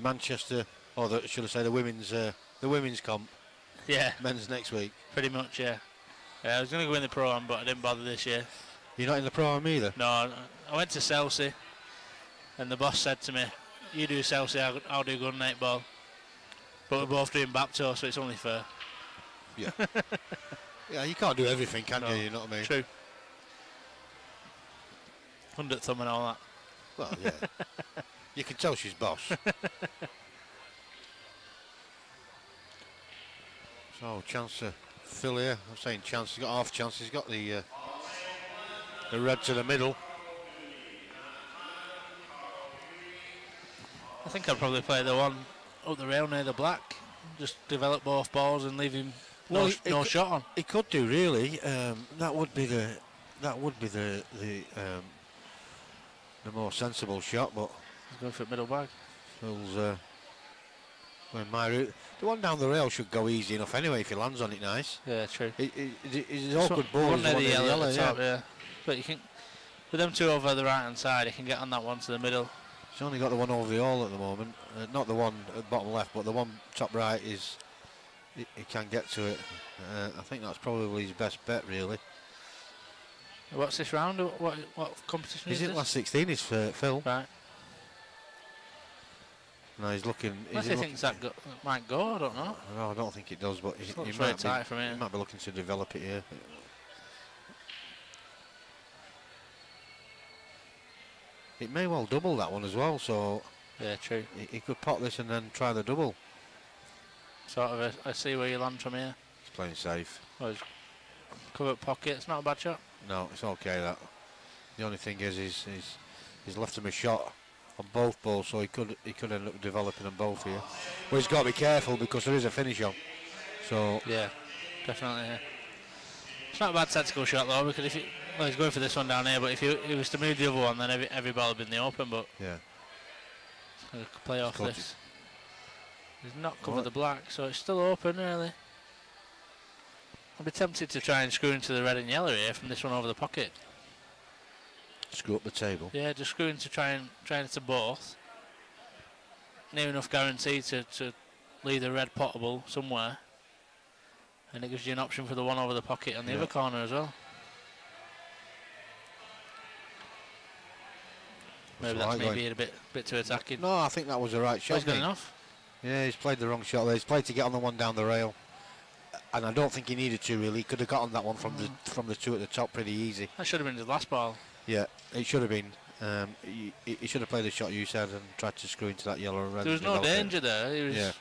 Manchester, or should I say the women's comp? Yeah. Men's next week. Pretty much, yeah. I was going to go in the Pro-Am, but I didn't bother this year. You're not in the Pro-Am either? No, I went to Chelsea, and the boss said to me, "You do Chelsea, I'll do Gun 8 Ball." But we're both doing Bapto, so it's only fair. Yeah. Yeah, you can't do everything, can you? You know what I mean? True. 100 thumb and all that. Well, yeah. You can tell she's boss. So, chance to Phil here. I'm saying chance. He's got half chance. He's got the red to the middle. I think I'd probably play the one up the rail near the black. Just develop both balls and leave him no shot on. He could do really. That would be the more sensible shot. But he's going for a middle bag. Phil's going my route. The one down the rail should go easy enough anyway if he lands on it nice. Yeah, true. It's an awkward ball. One near the yellow at the top, yeah. But you can, with them two over the right hand side, you can get on that one to the middle. He's only got the one over the all at the moment. Not the one at the bottom left, but the one top right is. He can get to it. I think that's probably his best bet, really. What's this round? What competition is it? This? Last 16 is for Phil. Right. No, he's looking. Unless he thinks that might go, I don't know. No, I don't think it does, but he might be looking to develop it here. It may well double that one as well, so yeah, true. He could pot this and then try the double. Sort of I see where you land from here. He's playing safe. Well, he's covered pocket. It's not a bad shot. No, it's okay. That. The only thing is, he's left him a shot on both balls, so he could end up developing them both here. But he's got to be careful because there is a finish on. So yeah, definitely. Yeah. It's not a bad tactical shot though, because if he's going for this one down here, but if he was to move the other one, then every ball would be in the open. But yeah, he's to play off this. He's not covered the black, so it's still open really. I'd be tempted to try and screw into the red and yellow here from this one over the pocket. Screw up the table. Yeah, just screw into trying into both. Near enough guarantee to leave the red potable somewhere. And it gives you an option for the one over the pocket on the other corner as well. Maybe that's maybe a bit too attacking. No, I think that was the right shot. He's good enough. Yeah, he's played the wrong shot there. He's played to get on the one down the rail. And I don't think he needed to really. He could have got on that one from the two at the top pretty easy. That should have been his last ball. Yeah, it should have been. He should have played the shot you said and tried to screw into that yellow and red. There was no danger there. He was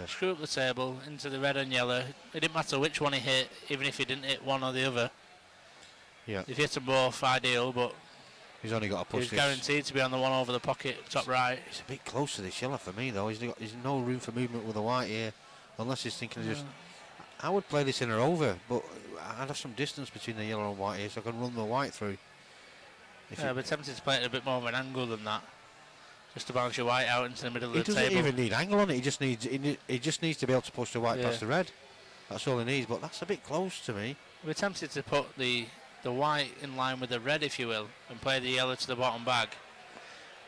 screw up the table into the red and yellow. It didn't matter which one he hit, even if he didn't hit one or the other. Yeah. If he hit them both, ideal, but He's only got to push He's this. guaranteed to be on the one over the pocket, top right. It's a bit close to this yellow for me, though. There's no room for movement with the white here, unless he's thinking of just... I would play this in or over, but I'd have some distance between the yellow and white here, so I can run the white through. I'd be tempted to play it at a bit more of an angle than that, just to bounce your white out into the middle of the table. He doesn't even need angle on it. He just needs to be able to push the white past the red. That's all he needs. But that's a bit close to me. I'd be tempted to put the white in line with the red, if you will, and play the yellow to the bottom bag,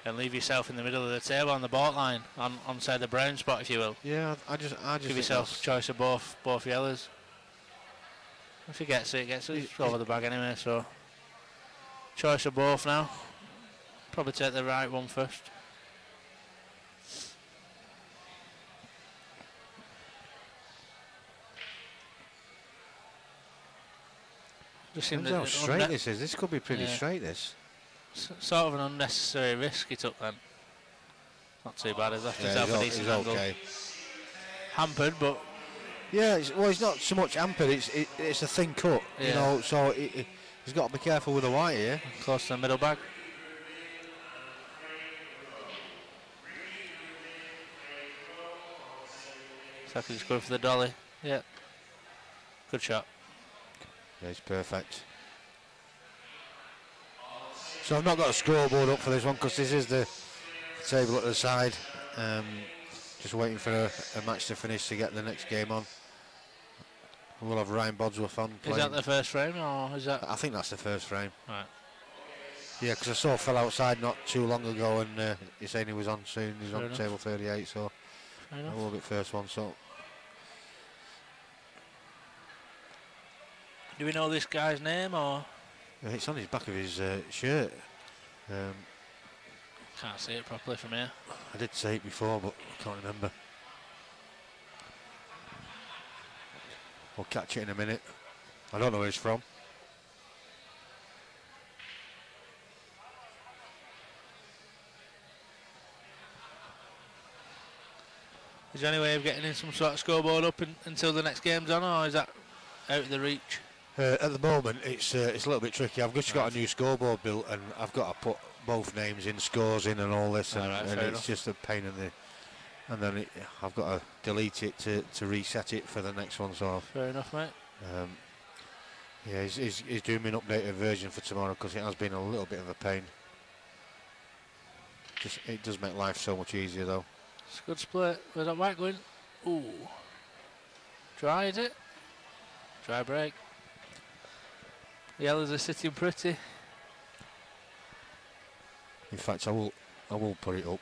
and leave yourself in the middle of the table on the baud line, on say the brown spot, if you will. Yeah, I just give yourself a choice of both yellows. If he gets it, It's over the bag anyway. So choice of both now. Probably take the right one first. Just depends how straight this is. This could be pretty straight, this. Sort of an unnecessary risk he took then. Not too bad. He's left himself a decent angle. Okay. Hampered, but... Yeah, he's not so much hampered. It's a thin cut, you know, so he's got to be careful with the white here. Close to the middle bag. Second's going for the dolly. Yeah. Good shot. Yeah, it's perfect. So I've not got a scoreboard up for this one because this is the table at the side. Just waiting for a match to finish to get the next game on. We'll have Ryan Bodsworth on playing. Is that the first frame or is that? I think that's the first frame. Right. Yeah, because I saw Phil outside not too long ago and he's saying he was on soon. He's on table 38, so a little bit first one. So. Do we know this guy's name or? It's on his back of his shirt. Can't see it properly from here. I did say it before, but I can't remember. We'll catch it in a minute. I don't know where he's from. Is there any way of getting in some sort of scoreboard up until the next game's on, or is that out of the reach? At the moment, it's a little bit tricky. I've just got a new scoreboard built, and I've got to put both names in, scores in, and all this, and it's just a pain in the. And then I've got to delete it to reset it for the next one. So fair enough, mate. Yeah, he's doing me an updated version for tomorrow because it has been a little bit of a pain. It does make life so much easier, though. It's a good split. Where's that white going? Ooh. Dry, is it? Dry break. Yellows are sitting pretty. In fact, I will put it up,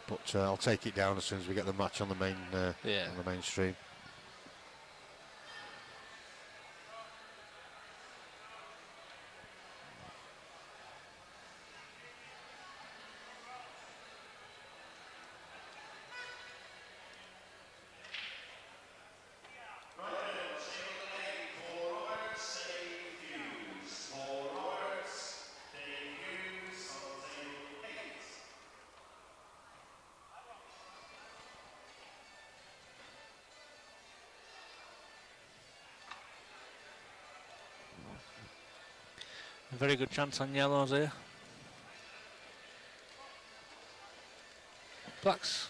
but I'll take it down as soon as we get the match on the main on the main stream. A very good chance on yellows here. Black's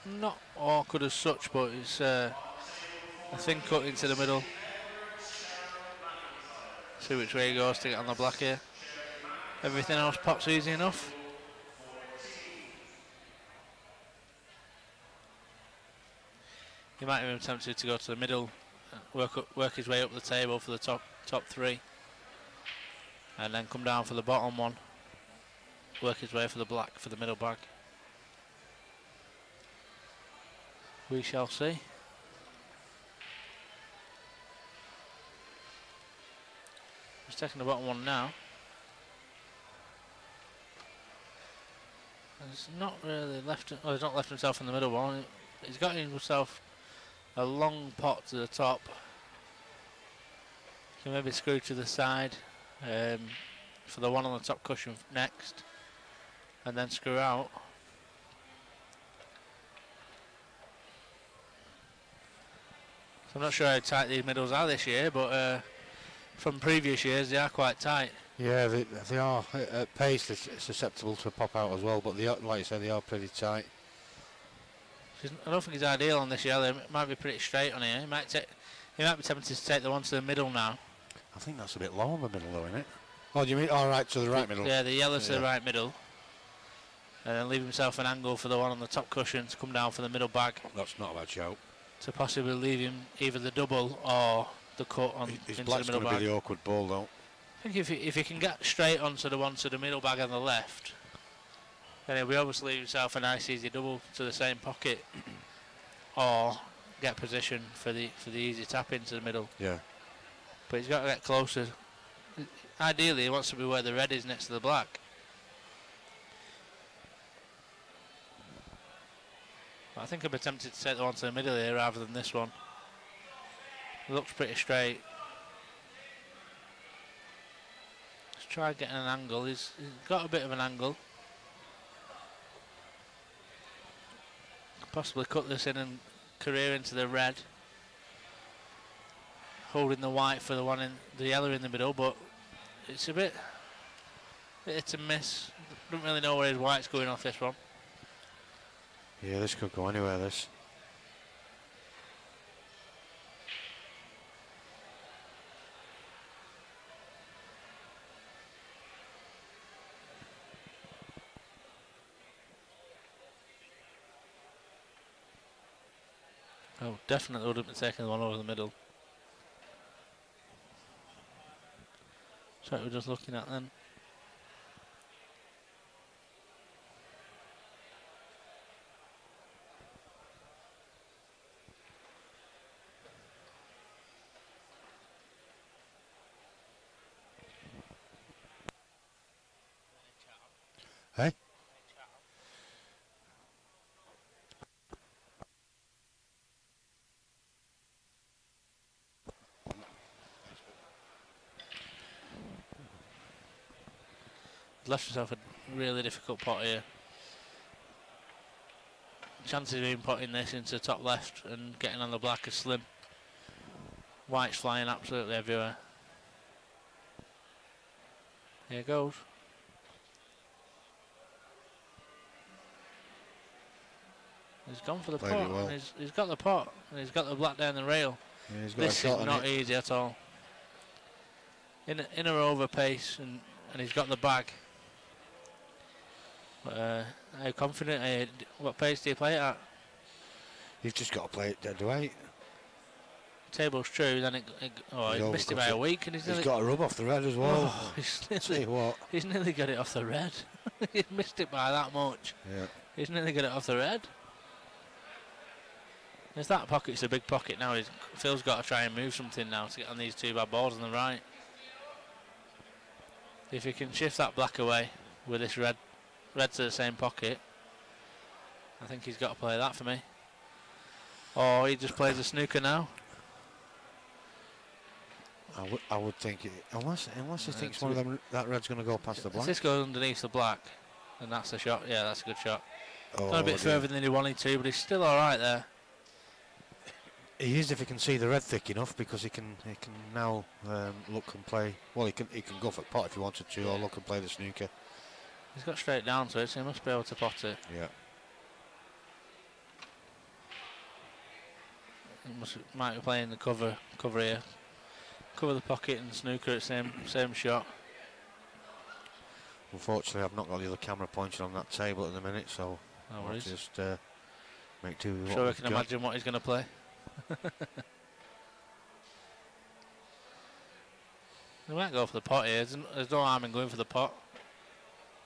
not awkward as such, but it's a thin cut into the middle. See which way he goes to get on the black here. Everything else pops easy enough. He might have been tempted to go to the middle, work his way up the table for the top three. And then come down for the bottom one. Work his way for the black for the middle bag. We shall see. He's taking the bottom one now. And he's not really left. Well, he's not left himself in the middle one. He's got himself a long pot to the top. Can maybe screw to the side. For the one on the top cushion next, and then screw out. So I'm not sure how tight these middles are this year, but from previous years they are quite tight. Yeah, they are at pace. They're susceptible to pop out as well, but they are, like you said, they are pretty tight. I don't think he's ideal on this yellow. It might be pretty straight on here. He might be tempted to take the one to the middle now. I think that's a bit low in the middle, though, isn't it? Oh, do you mean right to the right middle? Yeah, the yellow to the right middle. And then leave himself an angle for the one on the top cushion to come down for the middle bag. That's not a bad shout. To possibly leave him either the double or the cut on into the middle bag. Be the awkward ball, though. I think if he can get straight onto the one to the middle bag on the left, then he'll be able to leave himself a nice easy double to the same pocket, or get position for the easy tap into the middle. Yeah. But he's got to get closer. Ideally, he wants to be where the red is next to the black. But I think I'd be tempted to take the one to the middle here rather than this one. It looks pretty straight. Let's try getting an angle. He's got a bit of an angle. Could possibly cut this in and career into the red. Holding the white for the one in the yellow in the middle, but it's a bit hit and miss. Don't really know where his white's going off this one. Yeah, this could go anywhere, this. Oh, definitely would have been taking the one over the middle. So we're just looking at then. Hey? Left himself a really difficult pot here. Chances of him putting this into top left and getting on the black are slim. White's flying absolutely everywhere. Here goes. He's gone for the pot. Well. He's got the pot and he's got the black down the rail. Yeah, this is not easy at all. In a over pace and he's got the bag. But, how confident are you? What pace do you play it at? You've just got to play it dead right. Table's true, then he missed it by a week and he's got a rub off the red as well. Oh, he's nearly got it off the red. He's missed it by that much. Yeah. He's nearly got it off the red. If that pocket's a big pocket now, Phil's got to try and move something now to get on these two bad balls on the right. If he can shift that black away with this red to the same pocket, I think he's got to play that for me. Or he just plays a snooker now. I would think it, unless he thinks one of them that red's going to go past the black. If this goes underneath the black, then that's a shot. Yeah, that's a good shot. Oh, Gone a bit further than he wanted to, but he's still all right there. He is if he can see the red thick enough, because he can now look and play. Well, he can go for pot if he wanted to, or look and play the snooker. He's got straight down to it, so he must be able to pot it. Yeah. He might be playing the cover here. Cover the pocket and snooker at same shot. Unfortunately, I've not got the other camera pointed on that table at the minute, so I'll just make do with what sure I can imagine what he's going to play. He might go for the pot here. There's no harm in going for the pot.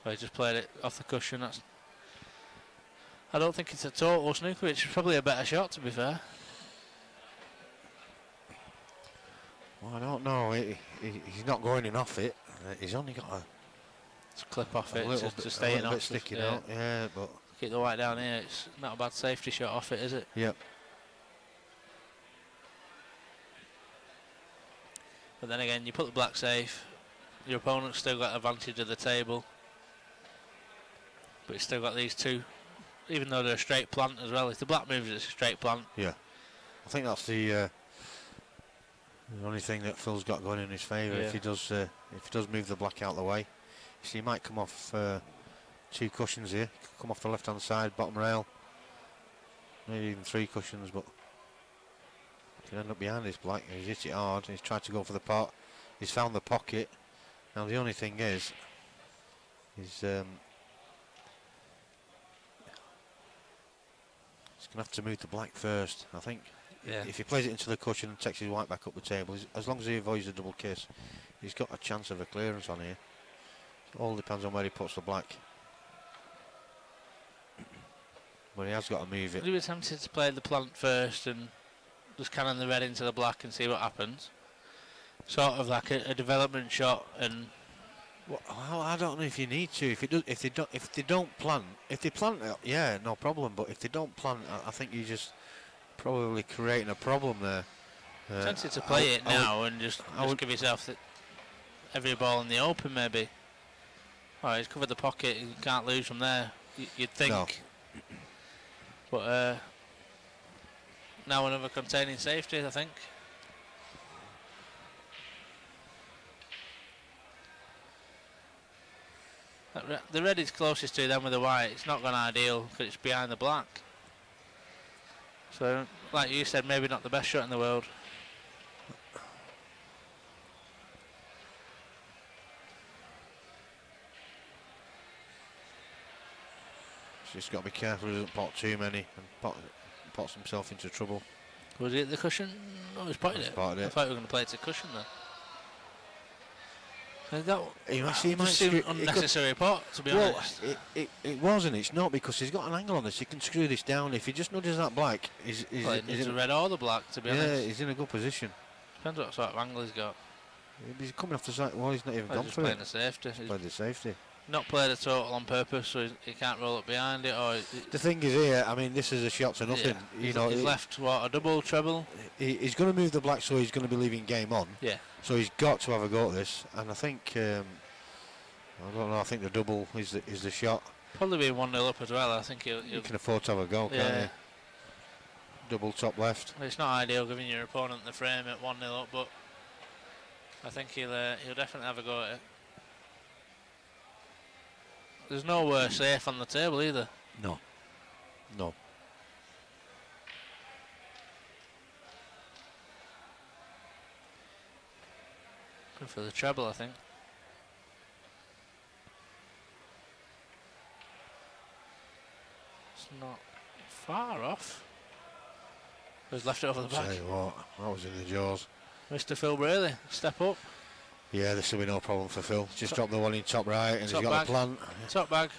But he just played it off the cushion. I don't think it's a total snooker, which is probably a better shot, to be fair. Well, I don't know. He's not going in off it. He's only got a clip off it to stay in off. A little bit sticking out, yeah, but keep the white down here. It's not a bad safety shot off it, is it? Yep. But then again, you put the black safe. Your opponent's still got advantage of the table, but he's still got these two, even though they're a straight plant as well. If the black moves, it's a straight plant. Yeah, I think that's the The only thing that Phil's got going in his favour, if he does move the black out of the way, you see he might come off 2 cushions here, come off the left hand side, bottom rail, maybe even 3 cushions, but he can end up behind this black. He's hit it hard, he's tried to go for the pot, he's found the pocket. Now the only thing is he's going to have to move the black first, I think. Yeah. If he plays it into the cushion and takes his white back up the table, as long as he avoids the double kiss, he's got a chance of a clearance on here. It all depends on where he puts the black. But he has got to move it. Would you be tempted to play the plant first and just cannon the red into the black and see what happens? Sort of like a development shot, and well, I don't know if you need to. If they plant, yeah, no problem. But if they don't plant, I think you just probably creating a problem there. Tempted to play it now and just give yourself every ball in the open, maybe. All right, he's covered the pocket. You can't lose from there. You'd think. No. But now another containing safety, I think. The red is closest to them with the white. It's not gone ideal because it's behind the black. So, like you said, maybe not the best shot in the world. He's just got to be careful he doesn't pot too many and pots himself into trouble. Was he at the cushion? No, he's potted it. I thought we were going to play it to cushion there. He might seem unnecessary pot, to be honest. It wasn't. It's not, because he's got an angle on this. He can screw this down. If he just nudges that black, he's the red or the black, to be honest. Yeah, he's in a good position. Depends what sort of angle he's got. He's coming off the side. Well, he's not even gone for it. He's playing the safety. Not played a total on purpose, so he can't roll up behind it. Or the thing is here, I mean, this is a shot to nothing. Yeah. He's left what, a double, treble. He's going to move the black, so he's going to be leaving game on. Yeah. So he's got to have a go at this, and I think I don't know. I think the double is the shot. Probably be 1-0 up as well. I think he can afford to have a go, can't he? Double top left. It's not ideal giving your opponent the frame at 1-0 up, but I think he'll definitely have a go at it. There's no safe on the table either. No. No. Good for the treble, I think. It's not far off. He's left it over the back. Tell you what, that was in the jaws. Mr. Phil Braley, step up. Yeah, this will be no problem for Phil. Just drop the one in top right, and he's got the plant. Top bag.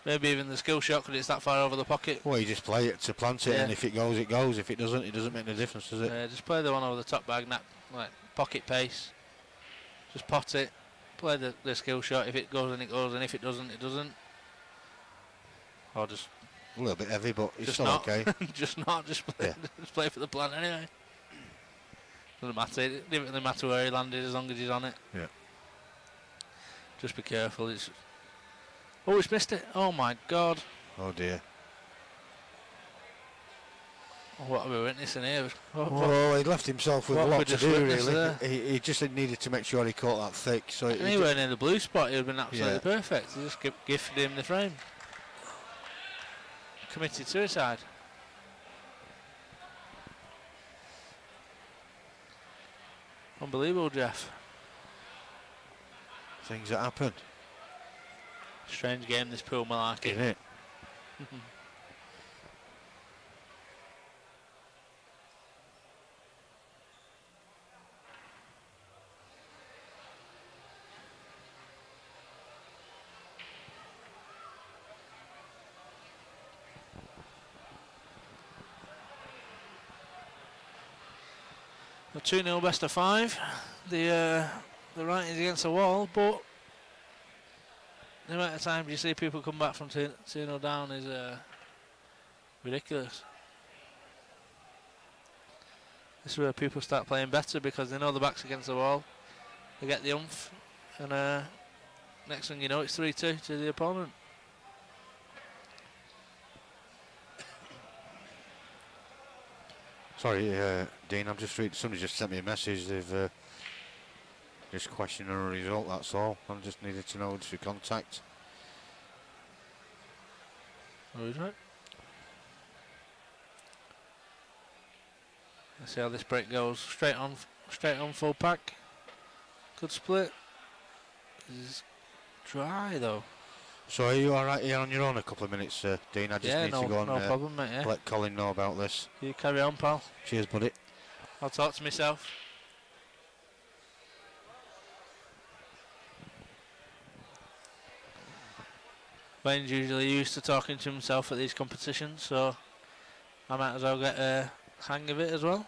Maybe even the skill shot, because it's that far over the pocket. Well, you just play it to plant it, and if it goes, it goes. If it doesn't make no difference, does it? Yeah, just play the one over the top bag, like pocket pace. Just pot it. Play the skill shot. If it goes, then it goes, and if it doesn't, it doesn't. Or just a little bit heavy, but it's still not. okay. Just play for the plant anyway. Doesn't matter. It doesn't really matter where he landed as long as he's on it. Yeah. Just be careful. It's missed it. Oh my God. Oh dear. What are we witnessing here? Well, he left himself with a lot to do, really. He just needed to make sure he caught that thick. So anywhere near the blue spot, he would have been absolutely perfect. He just gifted him the frame. Committed suicide. Unbelievable, Jeff. Things that happen. Strange game, this pool malarkey. Isn't it? A 2-0 best of 5. The writing's against the wall, but the amount of times you see people come back from 2-0 down is ridiculous. This is where people start playing better because they know the back's against the wall. They get the oomph, and next thing you know, it's 3-2 to the opponent. Sorry, Dean, I'm just reading. Somebody just sent me a message. They've just questioning a result. That's all. I just needed to know who to contact. Who is it? Let's see how this break goes. Straight on full pack. Good split. It's dry though. So are you all right here on your own a couple of minutes, Dean? I just need to go and no problem, mate, yeah. let Colin know about this. You carry on, pal. Cheers, buddy. I'll talk to myself. Wayne's usually used to talking to himself at these competitions, so I might as well get a hang of it as well.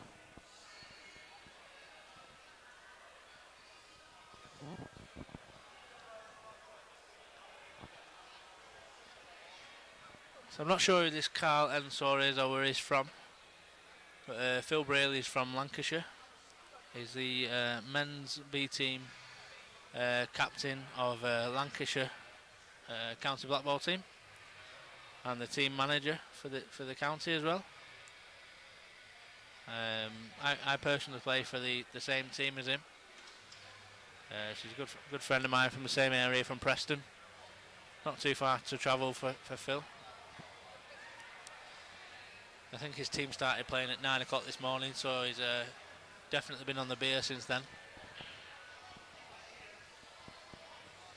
So I'm not sure who this Carl Ensor is or where he's from, but Phil Braley's from Lancashire. He's the men's B team captain of Lancashire county blackball team, and the team manager for the county as well. I personally play for the same team as him. She's a good friend of mine from the same area, from Preston. Not too far to travel for Phil. I think his team started playing at 9 o'clock this morning, so he's definitely been on the beer since then.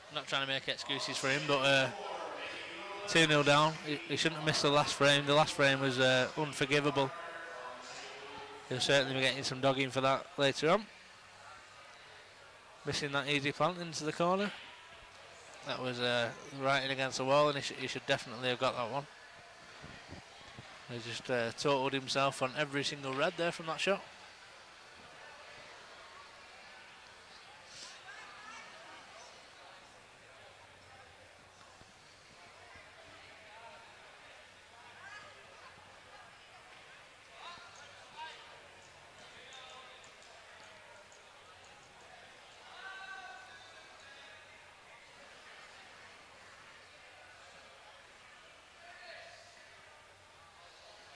I'm not trying to make excuses for him, but 2-0 down. He shouldn't have missed the last frame. The last frame was unforgivable. He'll certainly be getting some dogging for that later on. Missing that easy plant into the corner. That was right in against the wall, and he should definitely have got that one. He just totaled himself on every single red there from that shot.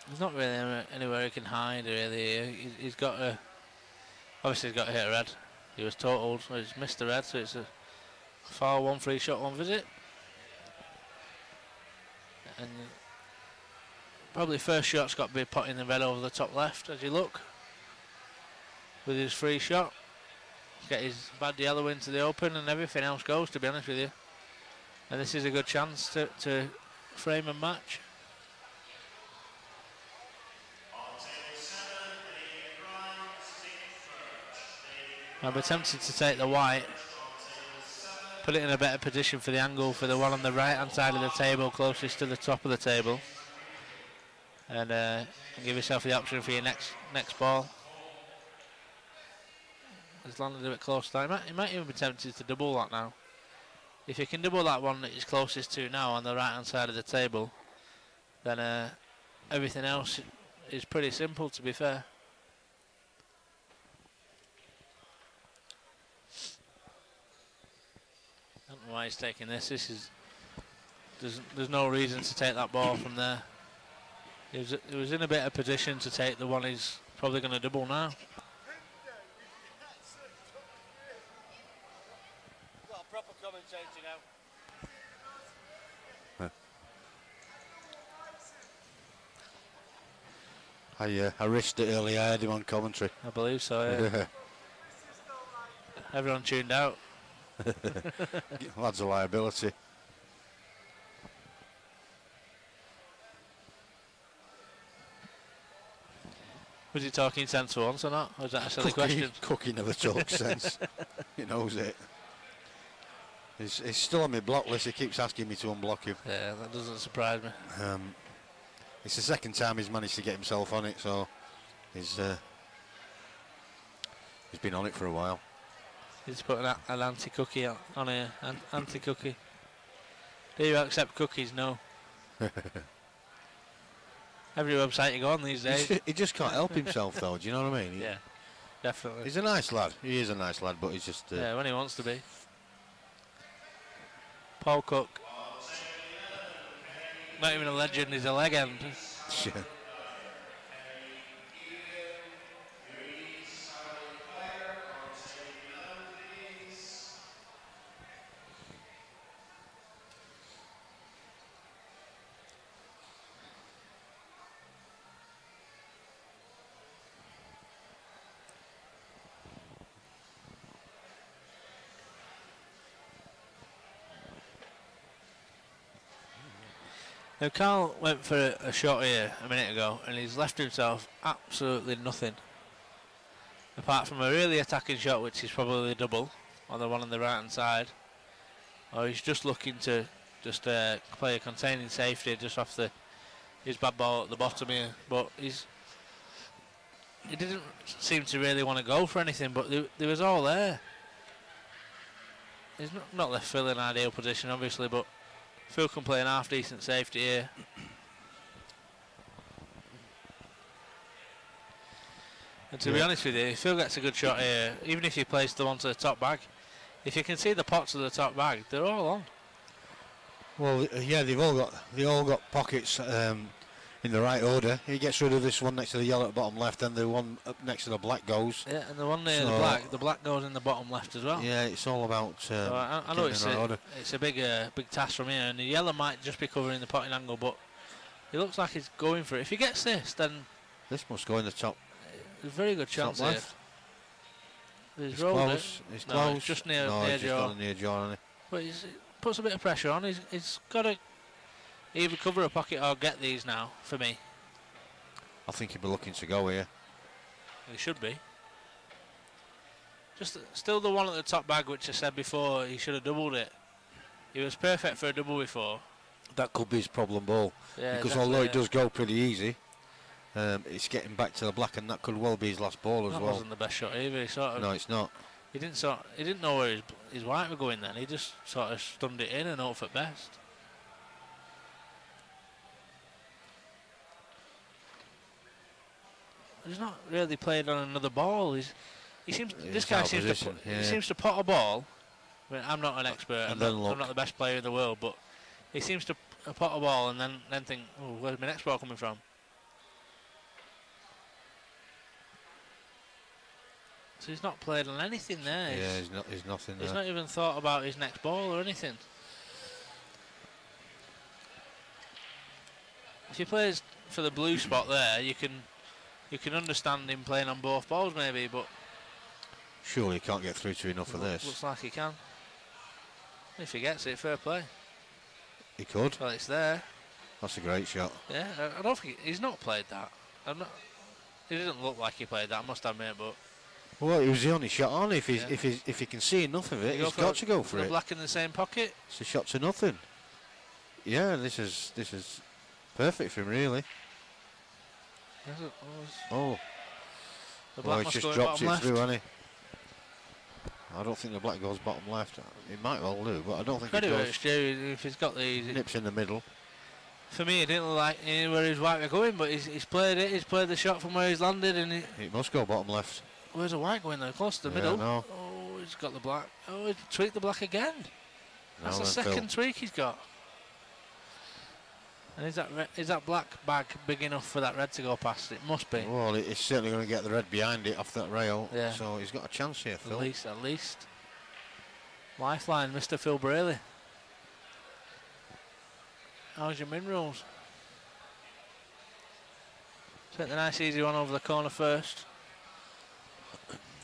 There's not really anywhere he can hide, really. He's got a... Obviously he's got to hit a red. He was totaled, so he's missed the red, so it's a foul, 1 free shot, 1 visit. And probably first shot's got to be putting the red over the top left as you look. With his free shot. Get his bad yellow into the open and everything else goes, to be honest with you. And this is a good chance to frame and match. I'd be tempted to take the white, put it in a better position for the angle for the one on the right hand side of the table, closest to the top of the table, and give yourself the option for your next ball. He's landed a bit close to that. He might even be tempted to double that now. If you can double that one that he's closest to now on the right hand side of the table, then everything else is pretty simple, to be fair. I don't know why he's taking this. There's no reason to take that ball from there. He was in a better position to take the one he's probably going to double now. Got a proper commentator now. I risked it earlier. I had him on commentary. I believe so, yeah. Everyone tuned out. Lad's a liability. Was he talking sense for once or not? Or was that a silly question? Cookie never talks sense. He knows it. He's still on my block list. He keeps asking me to unblock him. Yeah, that doesn't surprise me. It's the second time he's managed to get himself on it, so he's been on it for a while. He's put an anti-cookie on here. Anti-cookie. Do you accept cookies? No. Every website you go on these days. He just can't help himself, though. Do you know what I mean? Yeah, definitely. He's a nice lad. He is a nice lad, but he's just... yeah, when he wants to be. Paul Cook. Not even a legend, he's a legend. Now Carl went for a shot here a minute ago, and he's left himself absolutely nothing. Apart from a really attacking shot, which is probably a double, on the one on the right hand side. Or he's just looking to just play a containing safety just off his bad ball at the bottom here. But he didn't seem to really want to go for anything, but there was all there. He's not left Phil in an ideal position, obviously, but Phil can play an half decent safety here. And to be honest with you, if Phil gets a good shot here, even if he plays the one to the top bag, if you can see the pots of the top bag, they're all on. Well, yeah, they all got pockets in the right order. He gets rid of this one next to the yellow at the bottom left, and the one up next to the black goes. Yeah, and the one near the black goes in the bottom left as well. Yeah, it's all about. So I know it's a big task from here, and the yellow might just be covering the potting angle, but it looks like he's going for it. If he gets this, then this must go in the top. There's a very good chance here. He's close. It's close. It's just near jaw. Just got near jaw, hasn't he? But he puts a bit of pressure on. He's got to either cover a pocket or get these now, for me. I think he'd be looking to go here. He should be. Just still the one at the top bag, which I said before, he should have doubled it. He was perfect for a double before. That could be his problem ball. Yeah, because although it does go pretty easy, it's getting back to the black, and that could well be his last ball as well. That wasn't the best shot either. He sort of, no, it's not. He didn't know where his white were going then. He just sort of stunned it in and hoped at best. He's not really played on another ball. This guy seems to pot a ball. I mean, I'm not an expert. I'm not the best player in the world, but he seems to pot a ball and then think, oh, where's my next ball coming from? So he's not played on anything there. Yeah, he's nothing there. He's not even thought about his next ball or anything. If he plays for the blue spot there, you can understand him playing on both balls maybe, but surely he can't get through to enough of this. Looks like he can. If he gets it, fair play. He could. Well, it's there. That's a great shot. Yeah, I don't think he's not played that. He didn't look like he played that, I must admit, but. Well, it was the only shot on. If he can see enough of it, he's got to go for it. Black in the same pocket. It's a shot to nothing. Yeah, this is perfect for him, really. Oh. The black he's just dropped it through, hasn't he? I don't think the black goes bottom left. It might well do, but I don't think it does. If he's got these nips in the middle. For me, it didn't look like where his white were going, but he's played it. He's played the shot from where he's landed, and it must go bottom left. Where's the white going there? Close to the middle. No. Oh, he's got the black. Oh, he tweaked the black again. That's the second tweak he's got. And is that black bag big enough for that red to go past? It must be. Well, it's certainly going to get the red behind it off that rail. Yeah. So he's got a chance here, Phil. At least. Lifeline, Mr. Phil Braley. How's your min rules? Take the nice easy one over the corner first.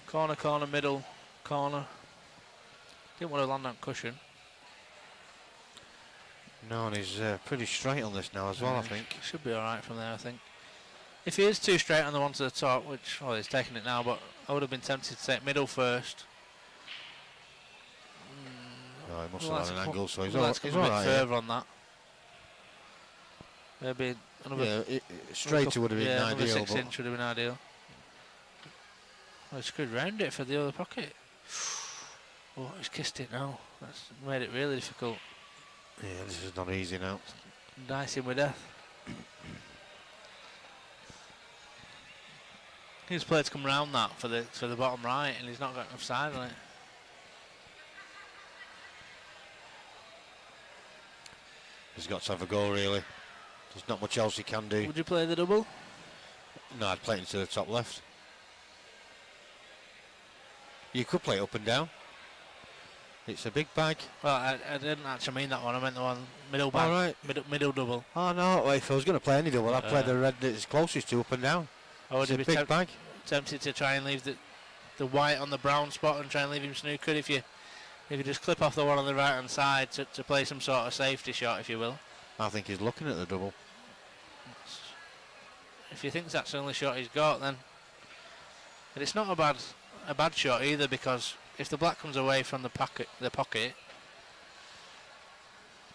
Corner, middle, corner. Didn't want to land on cushion. No, and he's pretty straight on this now as well, I think. Should be alright from there, I think. If he is too straight on the one to the top, which, he's taking it now, but I would have been tempted to take middle first. No, he must have had an angle, so he's alright. Further on that. Maybe another... Yeah, straighter would have been ideal. 6 inch would have been ideal. Oh, he screwed round it for the other pocket. Oh, he's kissed it now. That's made it really difficult. Yeah, this is not easy now. Dicing with death. His play to come round that for the bottom right, and he's not got enough side on it. He's got to have a go, really. There's not much else he can do. Would you play the double? No, I'd play it into the top left. You could play it up and down. It's a big bag. Well, I didn't actually mean that one. I meant the one middle bag. All right. Middle double. Oh, no. Well, if I was going to play any double, I'd play the red that's closest to up and down. It's a big bag. Tempted to try and leave the white on the brown spot and try and leave him snookered if you just clip off the one on the right hand side to play some sort of safety shot, if you will. I think he's looking at the double. If he thinks that's the only shot he's got, then... But it's not a bad shot either, because if the black comes away from the pocket...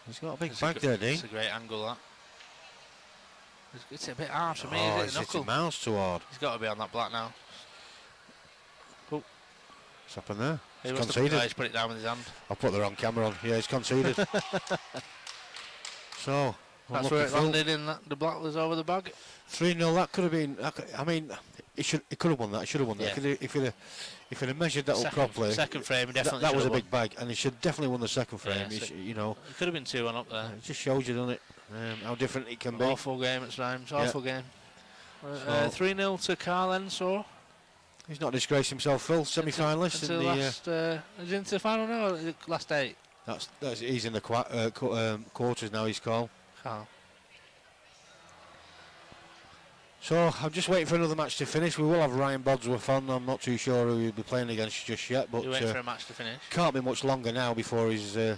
He's got a big bag there, Dean. It's a great angle, that. It's a bit hard for me, Oh, is it? he's hitting miles too hard. He's got to be on that black now. Oh. What's happened there? He's conceded. He's put it down with his hand. I put the wrong camera on. Yeah, he's conceded. So, that's where it landed in that. The black was over the bag. 3-0. That could have been. I mean, he could have won that. He should have won that. Yeah. If he'd have measured that up properly. Second frame, he definitely. That was a big bag, and he should definitely won the second frame. Yeah, you know. It could have been 2-1 up there. It just shows you, doesn't it, how different it can be. Awful game at times. Awful game. 3-0 to Carl Ensor. He's not disgraced himself, Phil. Semi-finalist in the last. Is he into the final now? Or last 8. He's in the quarters now. He's called. Carl. So I'm just waiting for another match to finish. We will have Ryan Bodsworth on. I'm not too sure who he'll be playing against just yet, but you're waiting for a match to finish. Can't be much longer now before the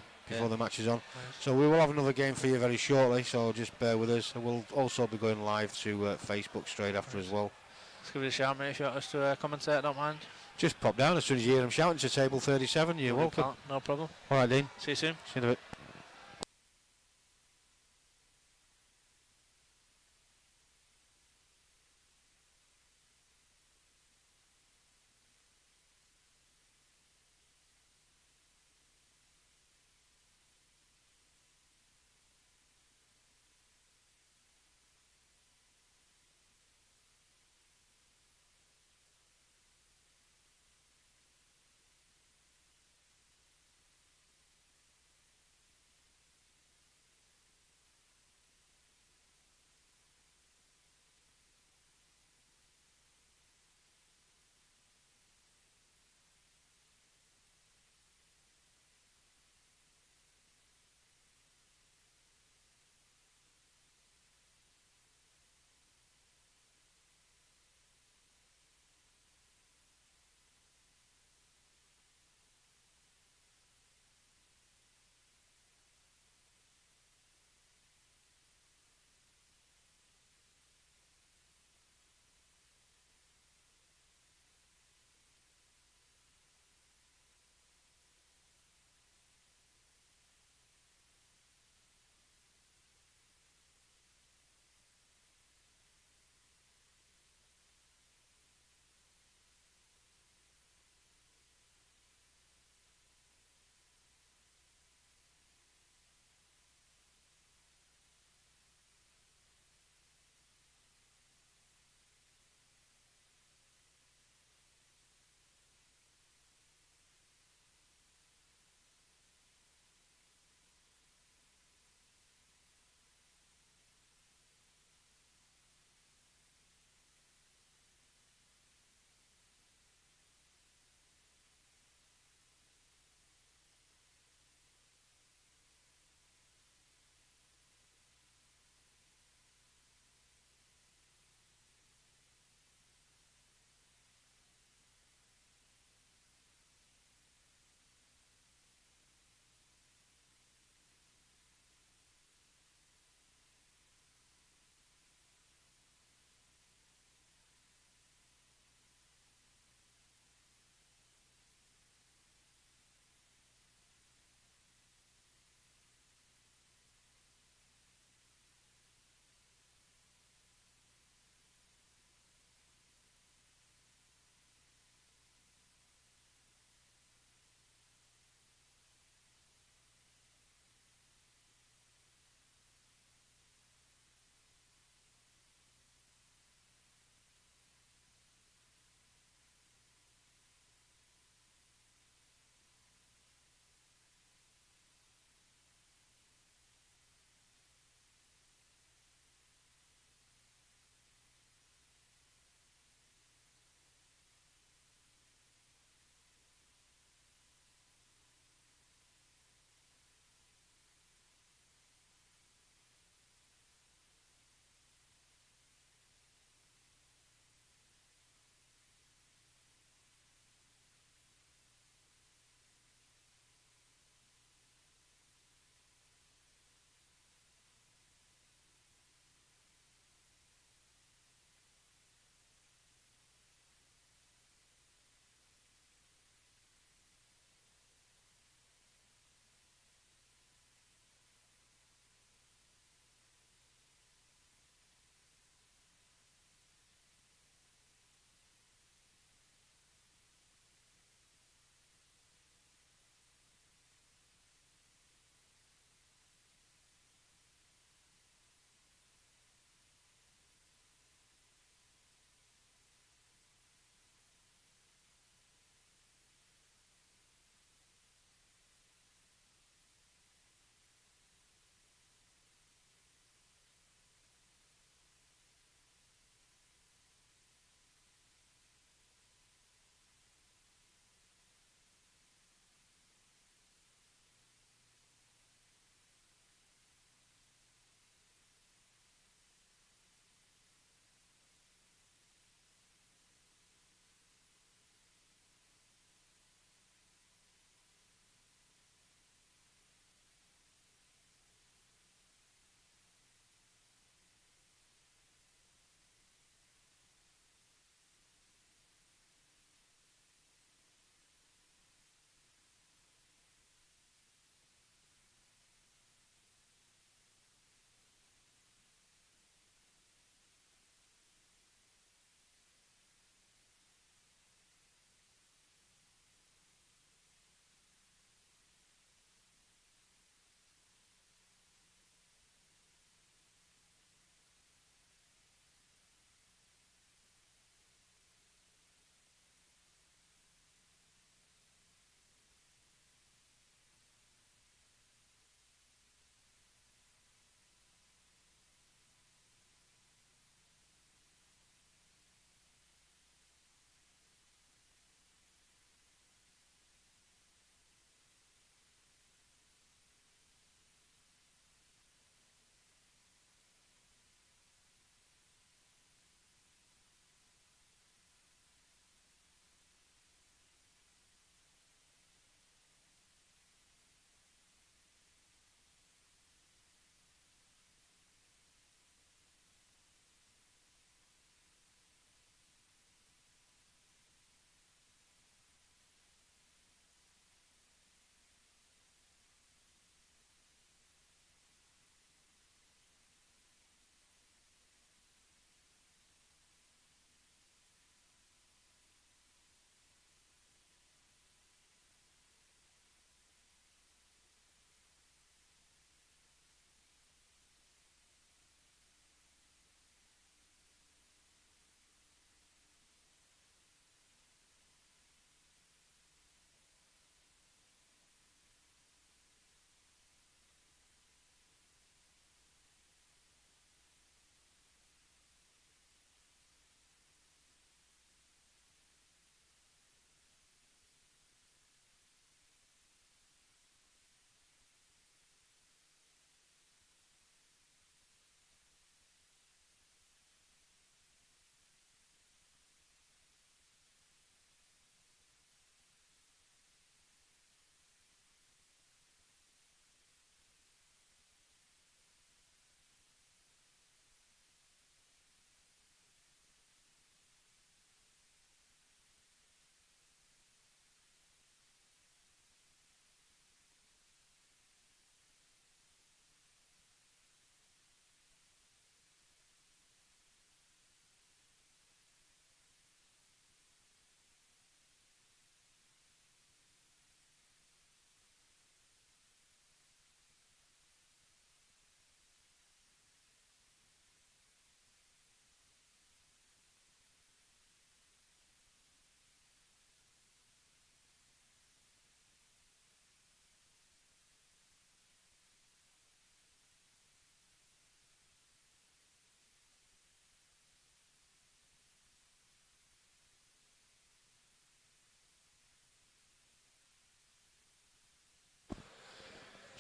match is on. Nice. So we will have another game for you very shortly. So just bear with us. We'll also be going live to Facebook straight after as well. Let's give it a shout, mate. If you want us to commentate, I don't mind. Just pop down as soon as you hear him shouting to table 37. You're welcome. No problem. All right, Dean. See you soon. See you in a bit.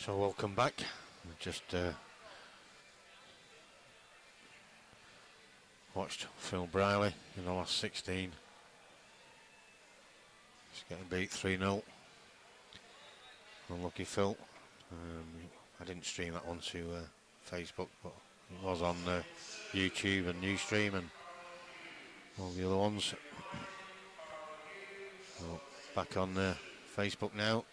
So welcome back. We've just watched Phil Briley in the last 16. He's getting beat 3-0. Unlucky Phil. I didn't stream that one to Facebook, but it was on YouTube and Ustream and all the other ones. So back on Facebook now.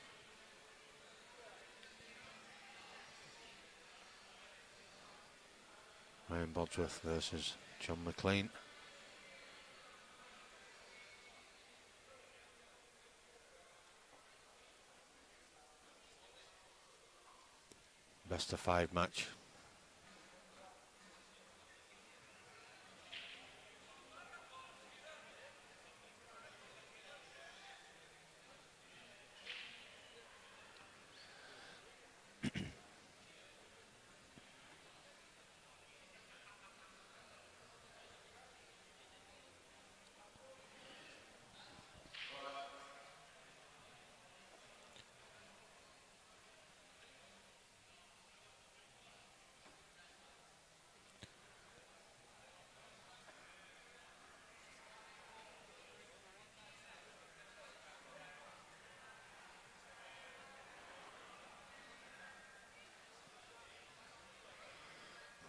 Ryan Bodsworth versus John McLean. Best of 5 match.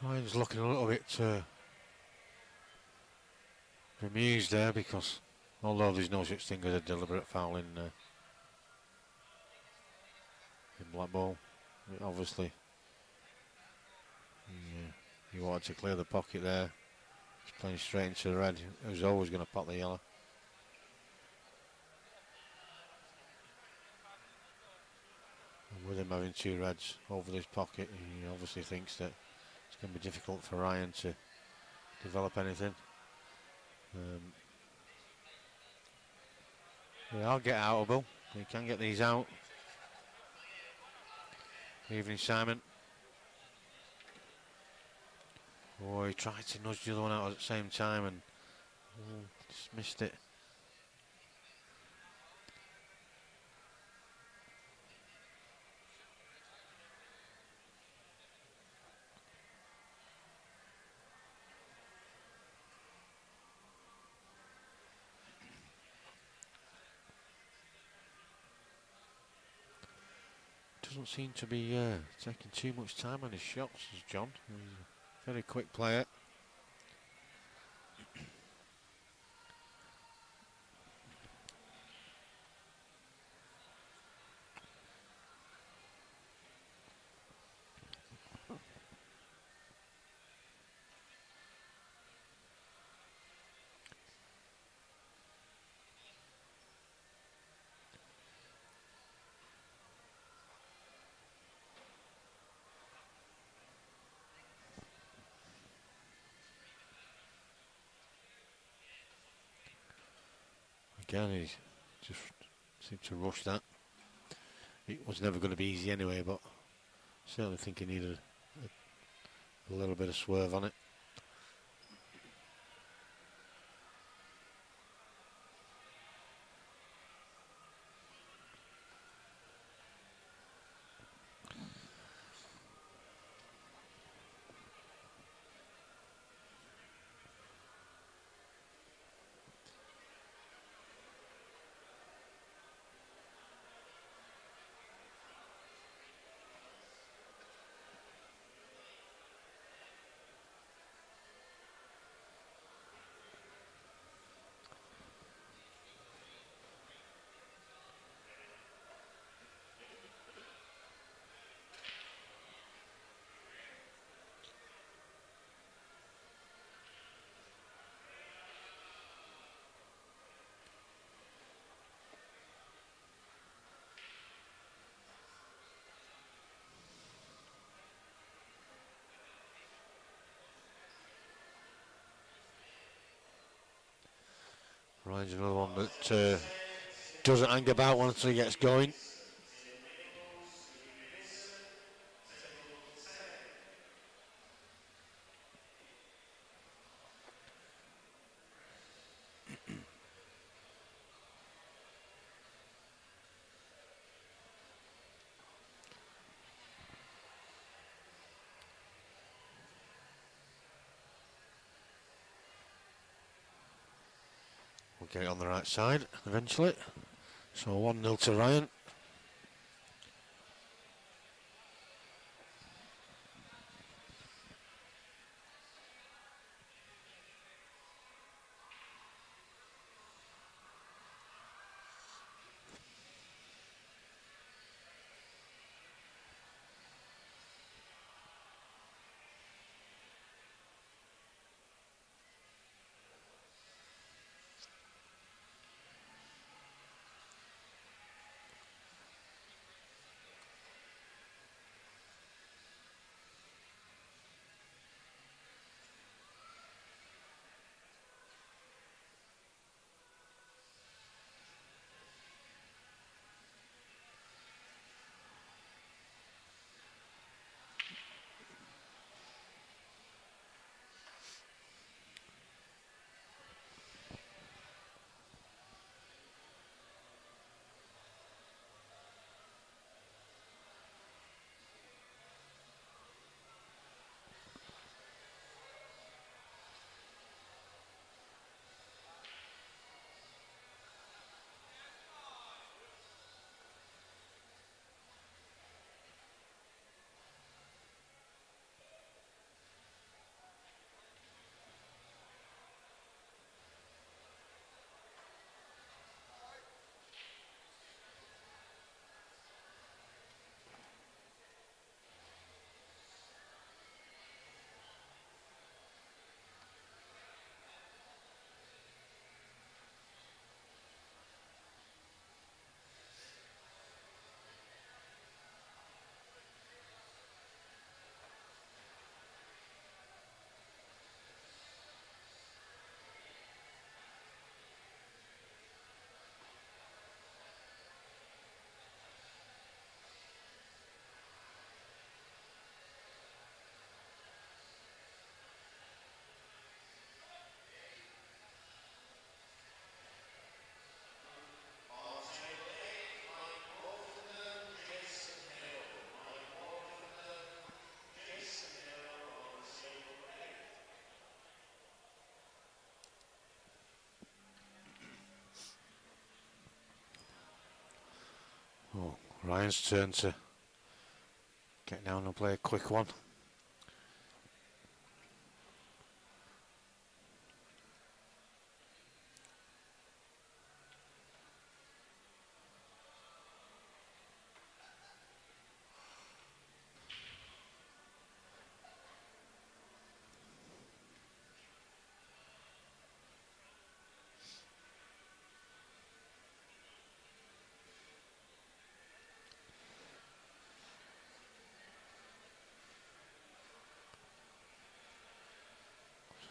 Ryan's looking a little bit bemused there, because although there's no such thing as a deliberate foul in Blackpool, obviously he wanted to clear the pocket there. He's playing straight into the red. He was always going to pop the yellow. And with him having 2 reds over this pocket, he obviously thinks that it's going to be difficult for Ryan to develop anything. Yeah, I'll get outable. He can get these out. Evening, Simon. Oh, he tried to nudge the other one out at the same time and just missed it. Doesn't seem to be taking too much time on his shots, as John. He's a very quick player. Again, he just seemed to rush that. It was never going to be easy anyway, but I certainly think he needed a little bit of swerve on it. Ryan's another one that doesn't hang about once he gets going. get it on the right side eventually. So 1-0 to Ryan. Oh, Ryan's turn to get down and play a quick one.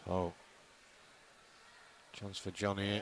So, chance for Johnny.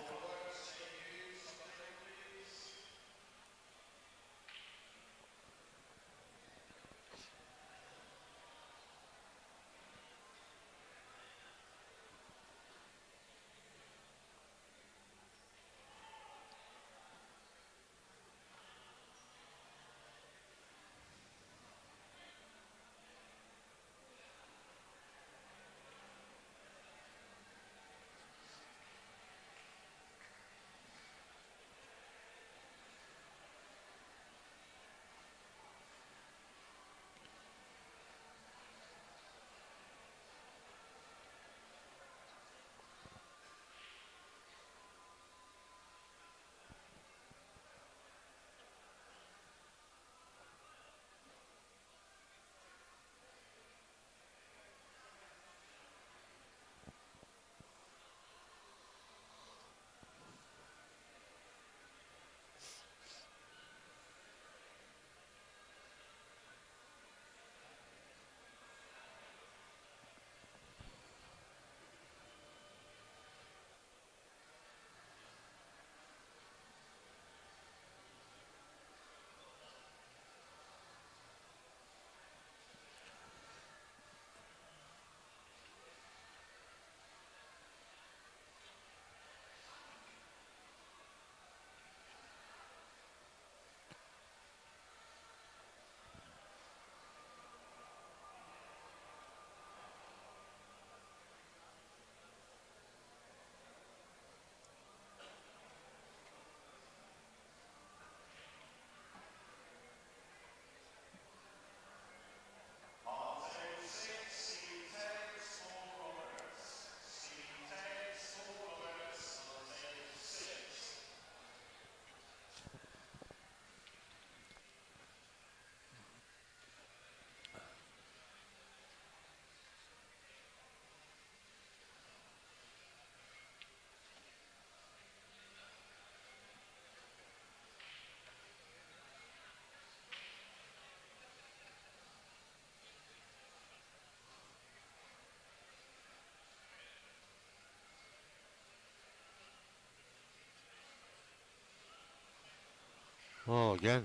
Oh, again,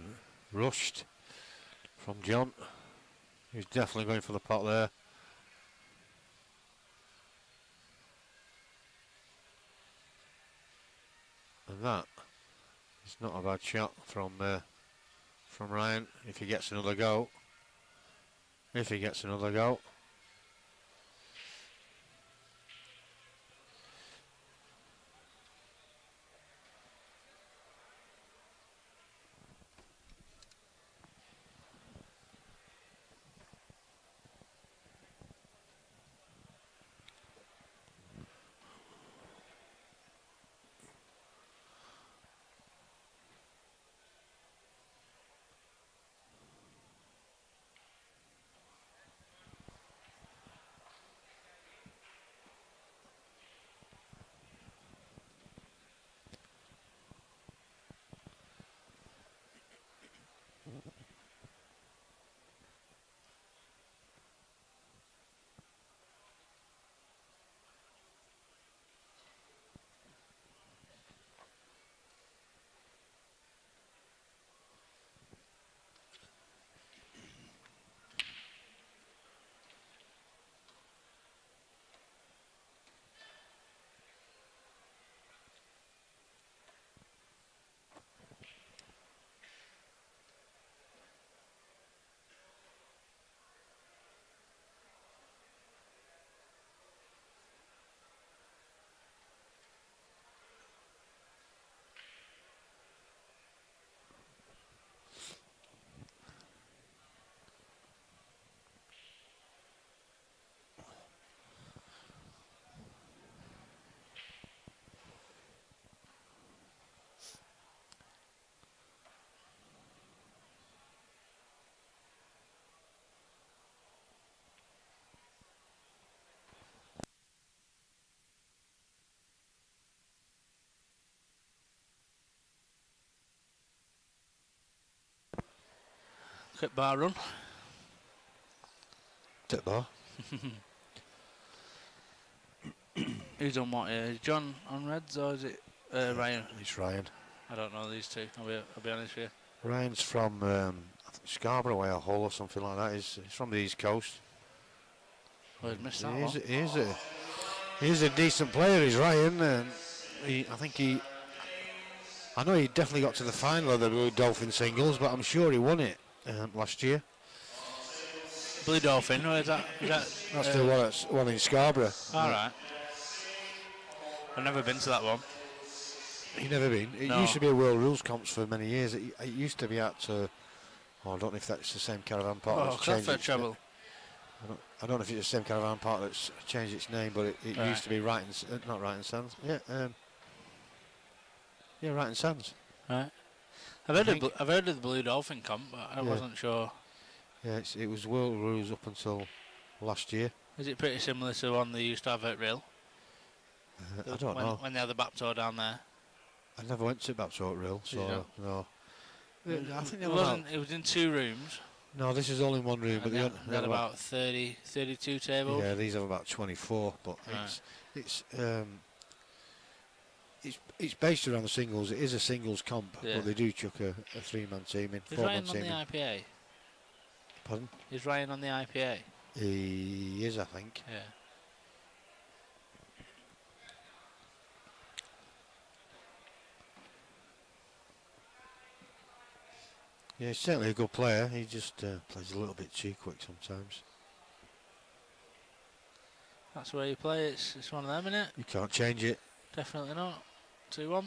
rushed from John. He's definitely going for the pot there. And that is not a bad shot from Ryan. If he gets another go. If he gets another go. Quick bar run. Tip bar. Who's on what here? Is John on reds or is it Ryan? It's Ryan. I don't know these two. I'll be honest with you. Ryan's from I think Scarborough way or Hull or something like that. He's from the East Coast. Oh, he's missed that one. He's a decent player, he's Ryan. I know he definitely got to the final of the Blue Dolphin singles, but I'm sure he won it last year. Blue Dolphin, where is that? That's the one in Scarborough. All right. I've never been to that one. You've never been? It used to be a World Rules Comps for many years. It used to be at, I don't know if that's the same caravan park. Oh, Crawford Treble. I don't know if it's the same caravan park that's changed its name, but it right. used to be not Wright and Sands. Yeah, Wright and Sands. Right. I've heard of the Blue Dolphin comp, but I wasn't sure. Yeah, it was World Rules up until last year. Is it pretty similar to one they used to have at Rill? I don't know. When they had the back tour down there. I never went to Blackpool Rill, so no. I think it was in 2 rooms. No, this is all in 1 room, but they had about 32 tables. Yeah, these have about 24, but right. it's based around the singles. It is a singles comp, but they do chuck a 3-man team in. Is Ryan on the IPA? Pardon? Is Ryan on the IPA? He is, I think. Yeah. Yeah, he's certainly a good player. He just plays a little bit too quick sometimes. That's where you play. It's one of them, isn't it? You can't change it. Definitely not. 2-1.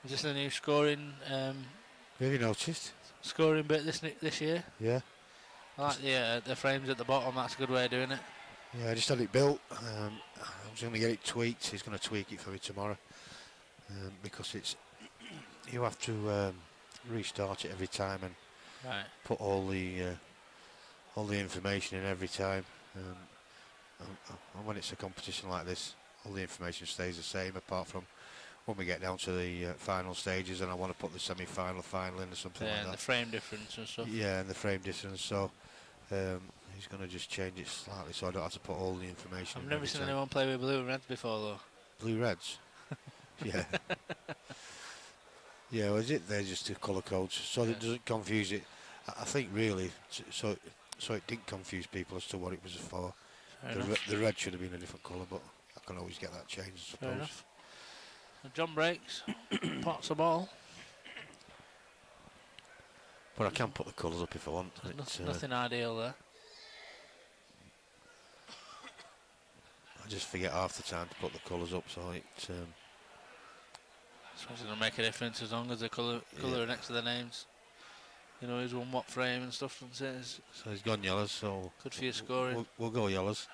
Is this the new scoring? Have you noticed? Scoring bit this year? Yeah. I like the frames at the bottom. That's a good way of doing it. Yeah, I just had it built. I was going to get it tweaked. He's going to tweak it for me tomorrow because you have to restart it every time and put all the information in every time. And when it's a competition like this, all the information stays the same apart from when we get down to the final stages, and I want to put the semi-final, final in or something like that. And the frame difference and stuff. Yeah, and the frame distance. So he's going to just change it slightly, so I don't have to put all the information. I've never seen anyone play with blue and reds before, though. Blue reds. Yeah. Yeah, well, they're just the colour codes, so it doesn't confuse it. I think really, so it didn't confuse people as to what it was for. The red should have been a different colour, but I can always get that changed, I suppose. Fair enough. John breaks, pots the ball. But I can put the colours up if I want. Nothing ideal there. I just forget half the time to put the colours up, so it. I suppose it's going to make a difference as long as the colour are next to the names. You know, he's won what frame and stuff. And so he's gone yellows, so. Good for your scoring. We'll go yellows.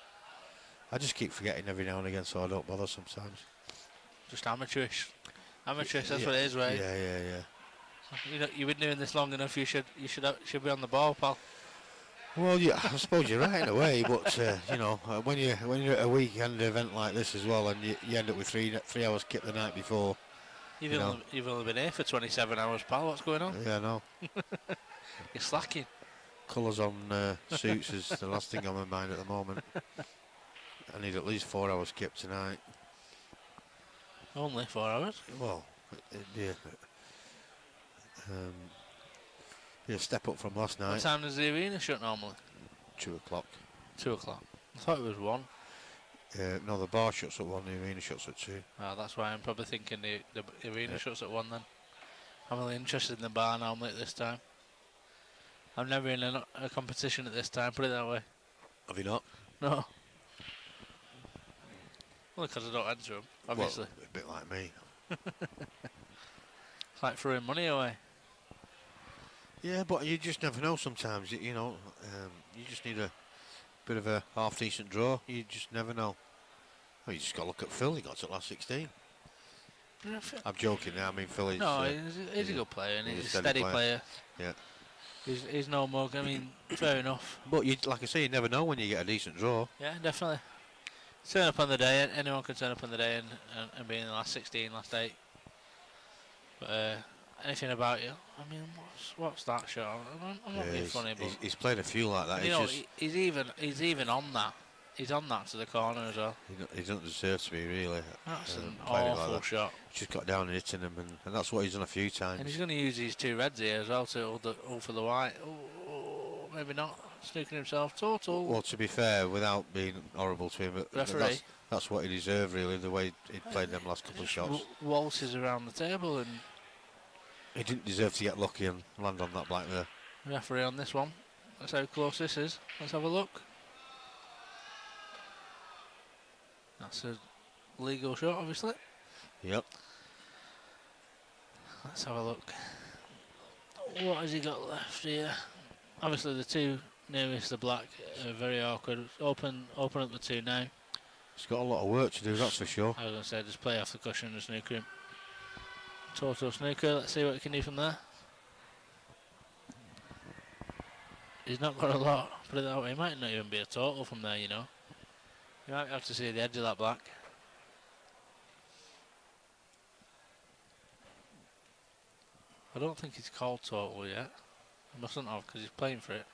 I just keep forgetting every now and again, so I don't bother sometimes. Just amateurish. Amateurish, that's what it is, right? Yeah. You know, you've been doing this long enough. You should be on the ball, pal. Well, yeah, I suppose you're right in a way, but you know, when you're at a weekend event like this as well, and you end up with 3 hours kip the night before. You've only been here for 27 hours, pal. What's going on? Yeah, I know. You're slacking. Colours on suits is the last thing on my mind at the moment. I need at least 4 hours kip tonight. Only 4 hours? Well, yeah. Yeah, step up from last night. What time does the arena shut normally? 2 o'clock. 2 o'clock. I thought it was 1. No, the bar shuts at 1, the arena shuts at 2. Oh, that's why I'm probably thinking the arena shuts at 1 then. I'm really interested in the bar normally at this time. I'm never in a competition at this time, put it that way. Have you not? No. Only because I don't enter them, obviously. Well, a bit like me. It's like throwing money away. Yeah, but you just never know sometimes. You know, you just need a bit of a half-decent draw. You just never know. Well, you just got to look at Phil. He got to last 16. I'm joking now. I mean, Phil is... No, he's a good player, and he's a steady player. Yeah. He's no mug. I mean, fair enough. But like I say, you never know when you get a decent draw. Yeah, definitely. Turn up on the day. Anyone can turn up on the day and be in the last 16, last 8. But anything about you? I mean, what's that shot? I'm not being funny, but he's played a few like that. You know, he's even on that. He's on that to the corner as well. He doesn't deserve to be, really. That's an awful like shot. Just got down and hitting him, and that's what he's done a few times. And he's going to use these 2 reds here as well to all for the white. Oh, maybe not. Sneaking himself total. Well, to be fair, without being horrible to him, that's what he deserved, really, the way he played them last couple of shots. Waltzes around the table, and he didn't deserve to get lucky and land on that black there. Referee on this one. That's how close this is. Let's have a look. That's a legal shot, obviously. Yep. Let's have a look. What has he got left here? Obviously, the 2 nearest the black are very awkward. Open up the 2 now. He's got a lot of work to do, that's for sure. I was going to say, just play off the cushion and snooker him. Total snooker, let's see what he can do from there. He's not got a lot, put it that way. He might not even be a total from there, you know. You might have to see the edge of that black. I don't think he's called total yet. He mustn't have, because he's playing for it.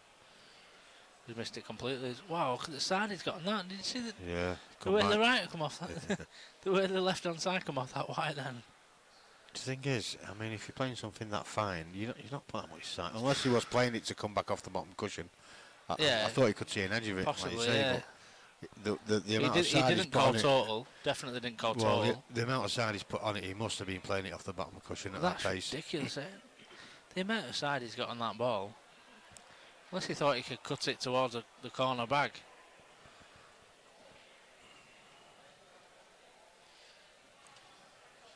He's missed it completely. Wow, look at the side he's got on that. Did you see that? Yeah. The way the right come off that. The way the left hand side come off that white then. The thing is, I mean, if you're playing something that fine, you're not putting that much side. Unless he was playing it to come back off the bottom cushion. I thought you could see an edge of it, possibly, like you say, yeah. But the amount of side he didn't call total. Definitely didn't call total. The amount of side he's put on it, he must have been playing it off the bottom cushion at that pace. That's ridiculous, eh? The amount of side he's got on that ball. Unless he thought he could cut it towards the corner bag.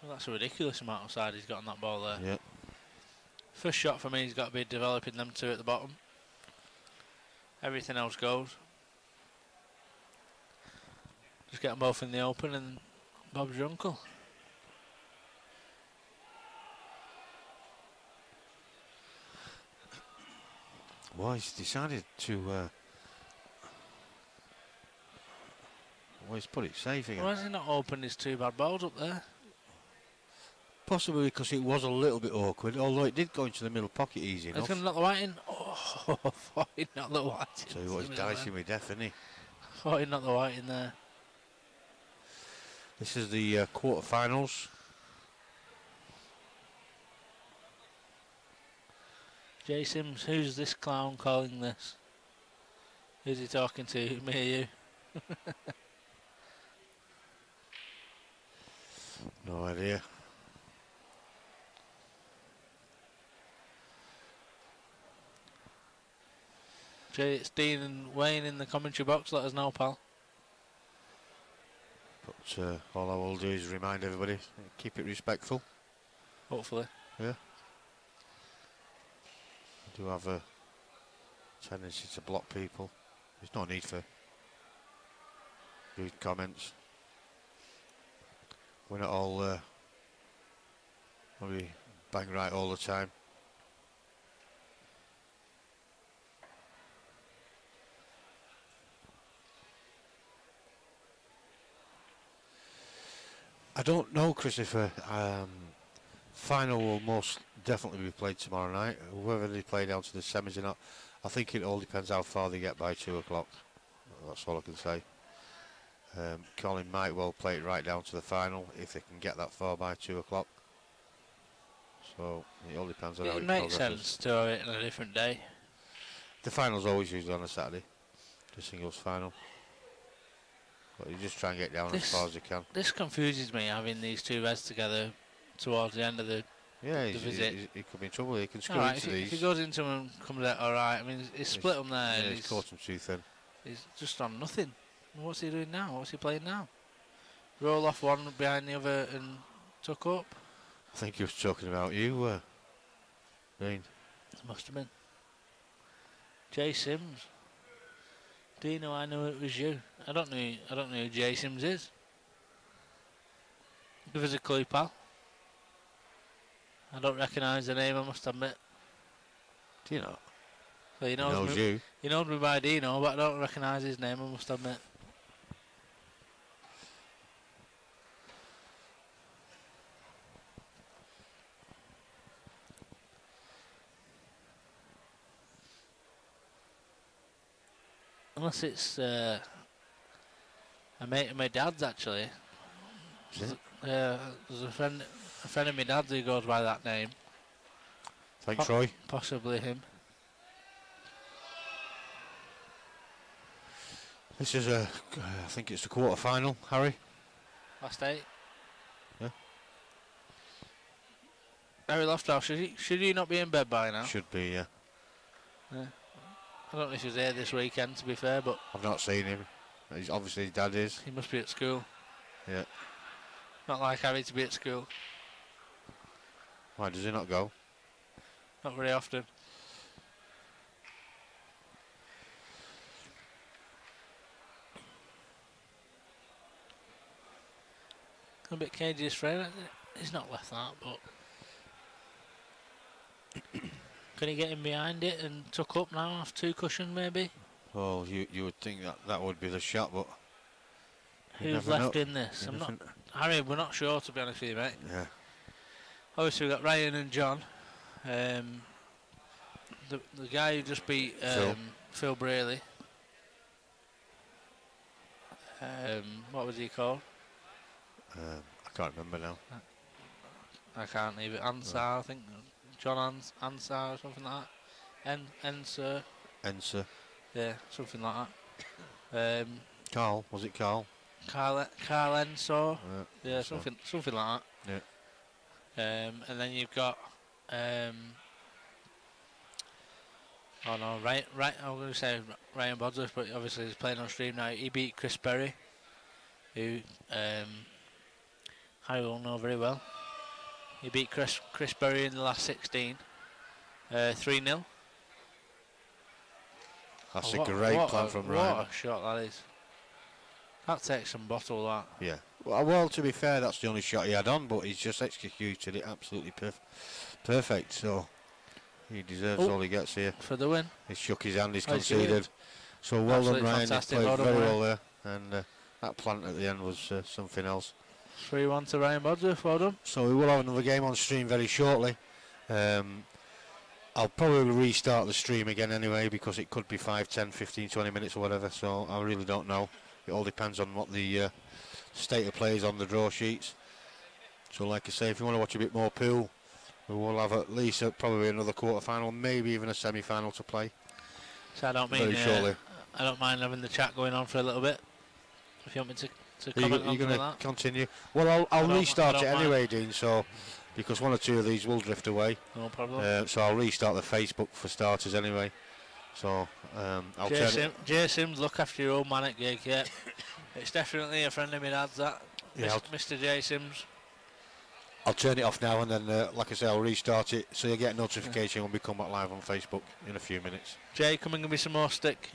Well, that's a ridiculous amount of side he's got on that ball there. Yep. First shot for me, he's got to be developing them 2 at the bottom. Everything else goes. Just get them both in the open and Bob's your uncle. Well, he's decided to... well, he's put it safe again. Why has he not opened his 2 bad balls up there? Possibly because it was a little bit awkward, although it did go into the middle pocket easy enough. He's going to knock the white in. Oh, I thought he'd knock the white in. Tell you what, he's dicing with death, isn't he? I thought he'd knock the white in there. This is the quarter-finals. Jay Sims, who's this clown calling this? Who's he talking to? Me or you? No idea. Jay, it's Dean and Wayne in the commentary box. Let us know, pal. But all I will do is remind everybody, keep it respectful. Hopefully. Yeah. I do have a tendency to block people. There's no need for rude comments. We're not all maybe bang right all the time. I don't know, Christopher. Final will most definitely be played tomorrow night. Whether they play down to the semis or not, I think it all depends how far they get by 2 o'clock. That's all I can say. Colin might well play it right down to the final if they can get that far by 2 o'clock. So it all depends on how it makes progresses. sense to have it on a different day. The final's always usually on a Saturday, the singles final. But you just try and get down as far as you can. This confuses me, having these two reds together towards the end of the visit. He could be in trouble. He can screw Right, into these. if he goes into them and comes out alright, I mean, he's split them there. Yeah, and he's caught him too thin. He's just on nothing. What's he doing now? What's he playing now? Roll off one behind the other and tuck up? I think he was talking about you, Dean. Must have been. Jay Sims. Dino, I knew it was you. I don't know who Jay Sims is. Give us a clue, pal. I don't recognise the name, I must admit. Do you know? Well, he knows you. He knows me by Dino, but I don't recognise his name, I must admit. Unless it's a mate of my dad's, actually. Is it? There's a friend of my dad's who goes by that name. Like Troy? Possibly him. This is I think it's the quarter final, Harry. Last 8. Yeah. Harry Lofthouse, should he not be in bed by now? Should be, yeah. Yeah. I don't know if he's here this weekend, to be fair, but I've not seen him. He's obviously his dad is. He must be at school. Yeah. Not like Harry to be at school. Why does he not go? Not very often. A bit cagey his frame. He's not left that, but can he get him behind it and tuck up now off 2 cushion maybe? Well, you would think that would be the shot, but who's left in this? I'm not, Harry. We're not sure, to be honest with you, mate. Yeah. Obviously, we've got Ryan and John. The guy who just beat Phil Braley. What was he called? I can't remember now. I can't either. Ansar, I think. John Ansar or something like that. Enser. Yeah, something like that. Carl, was it Carl? Carl Ensor. Yeah, so. something like that. Yeah. And then you've got oh no, right. I'm going to say Ryan Bodsworth, but obviously he's playing on stream now. He beat Chris Berry, who Harry will know very well. He beat Chris Berry in the last 16, 3-0. That's a great plan from Ryan. What a shot that is. That takes some bottle, that. Yeah. Well, to be fair, that's the only shot he had on, but he's just executed it absolutely perfect. So he deserves all he gets here. For the win. He shook his hand, he's conceded. So well done, Ryan. He played very well there. And that plant at the end was something else. 3-1 to Ryan Bodsworth, well done. So we will have another game on stream very shortly. I'll probably restart the stream again anyway, because it could be 5, 10, 15, 20 minutes or whatever, so I really don't know. It all depends on what the state of play is on the draw sheets. So like I say, if you want to watch a bit more pool, we will have at least probably another quarter-final, maybe even a semi-final to play. So I don't mean, I don't mind having the chat going on for a little bit. If you want me to comment on going to that. continue? Well, I'll restart it anyway, Dean, so because one or two of these will drift away. No problem. So I'll restart the Facebook for starters anyway. So I'll Jay Sims, look after your old man at gig, yeah. It's definitely a friend of my dad's, that. Yeah, Mr. Jay Sims. I'll turn it off now, and then, like I say, I'll restart it, so you'll get a notification when we come back live on Facebook in a few minutes. Jay, come and give me some more stick.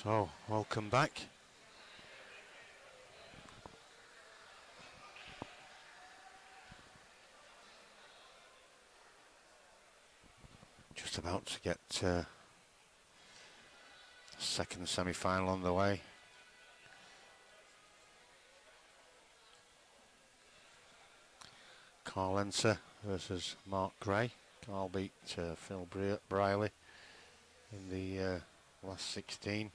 So, welcome back. Just about to get second semi-final on the way. Carl Enter versus Mark Gray. Carl beat Phil Briley in the last 16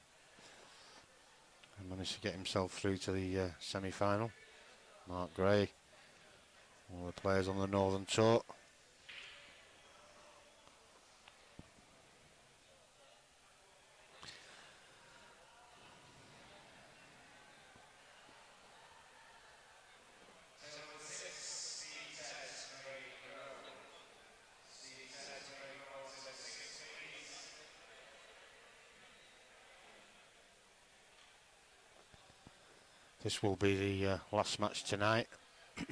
and managed to get himself through to the semi-final. Mark Gray, one of the players on the Northern Tour. This will be the last match tonight. The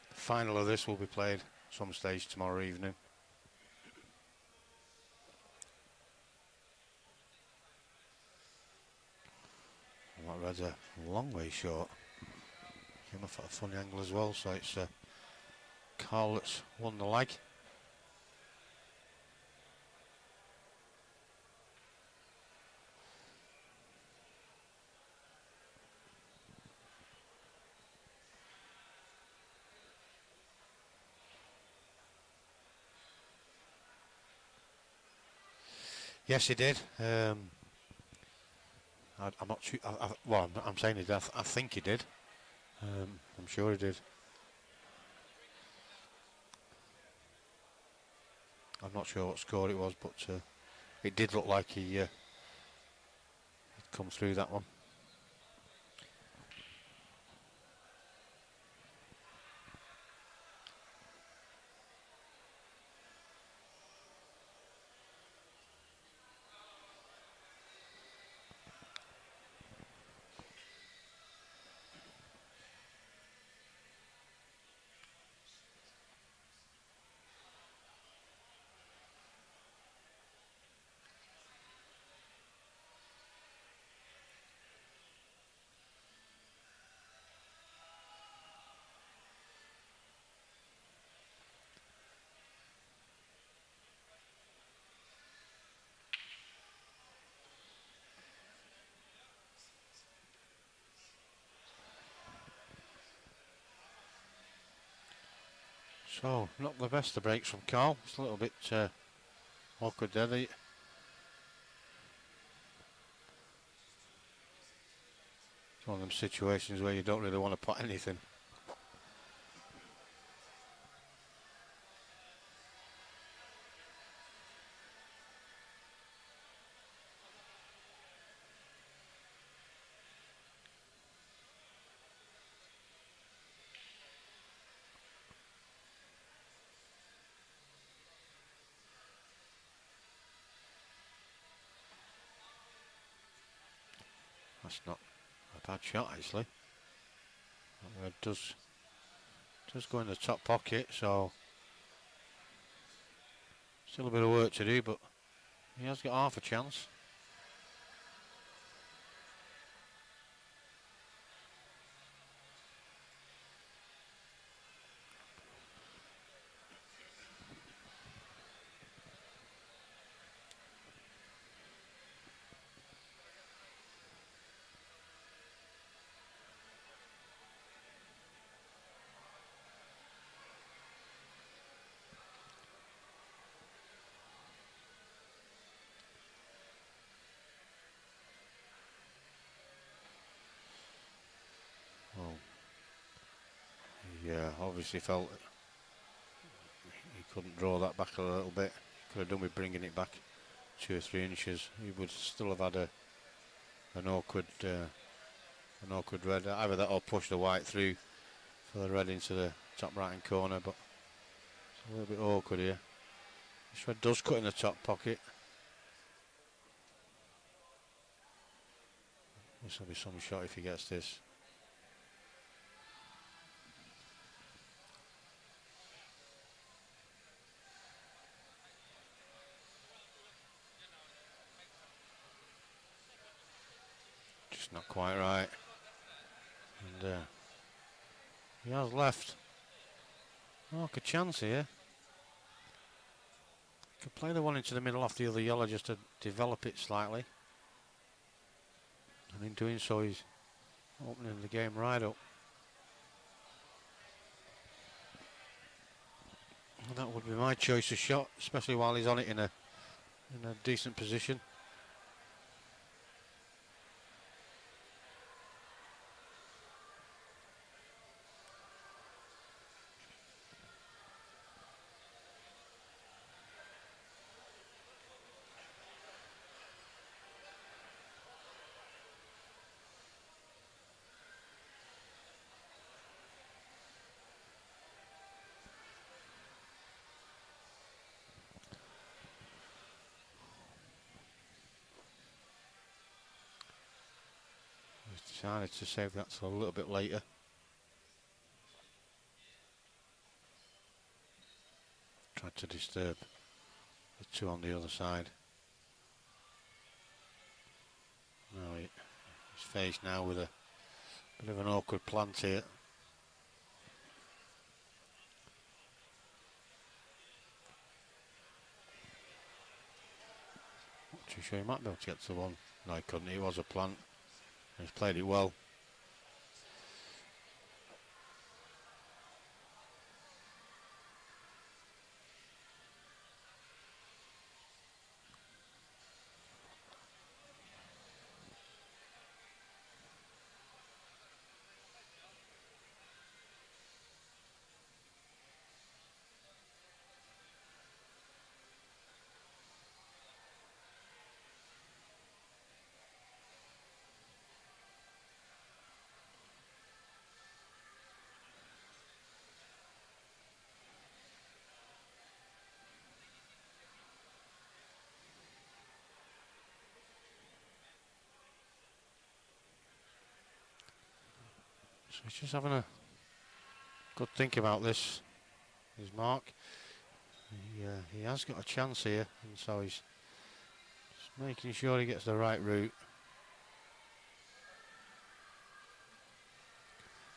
final of this will be played some stage tomorrow evening. That red's a long way short. Came off at a funny angle as well, so it's Carl that's won the leg. Yes, he did. I'm not sure. Well, I'm saying he did. I think he did. I'm sure he did. I'm not sure what score it was, but it did look like he'd come through that one. So, not the best of breaks from Carl. It's a little bit awkward there. It's one of them situations where you don't really want to put anything. That's not a bad shot, actually. It does go in the top pocket, so still a bit of work to do, but he has got half a chance. Yeah, obviously felt he couldn't draw that back a little bit. Could have done with bringing it back 2 or 3 inches. He would still have had an awkward red. Either that or push the white through for the red into the top right hand corner, but it's a little bit awkward here. This red does cut in the top pocket. This will be some shot if he gets this. Just not quite right. And he has left. Oh, good chance here. Could play the one into the middle off the other yellow just to develop it slightly. And in doing so, he's opening the game right up. And that would be my choice of shot, especially while he's on it in a decent position. Decided to save that till a little bit later. Tried to disturb the two on the other side. Now he's faced now with a bit of an awkward plant here. Not too sure he might be able to get to one. No, he couldn't. It was a plant. He's played it well. So he's just having a good think about this. His mark. He has got a chance here, and so he's just making sure he gets the right route.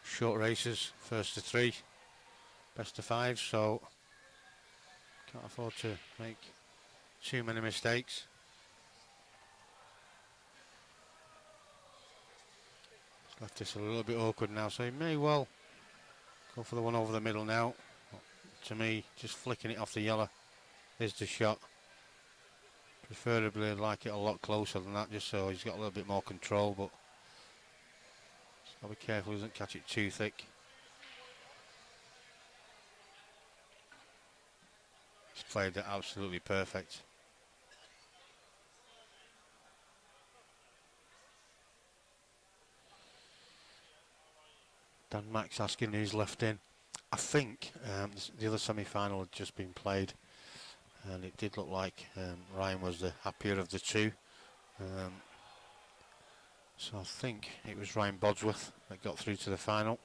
Short races, first to three, best to five, so can't afford to make too many mistakes. He's left this a little bit awkward now, so he may well go for the one over the middle now. To me, just flicking it off the yellow is the shot. Preferably I'd like it a lot closer than that, just so he's got a little bit more control, but just gotta be careful he doesn't catch it too thick. He's played that absolutely perfect. Dan Max asking who's left in. I think the other semi-final had just been played, and it did look like Ryan was the happier of the two. So I think it was Ryan Bodsworth that got through to the final.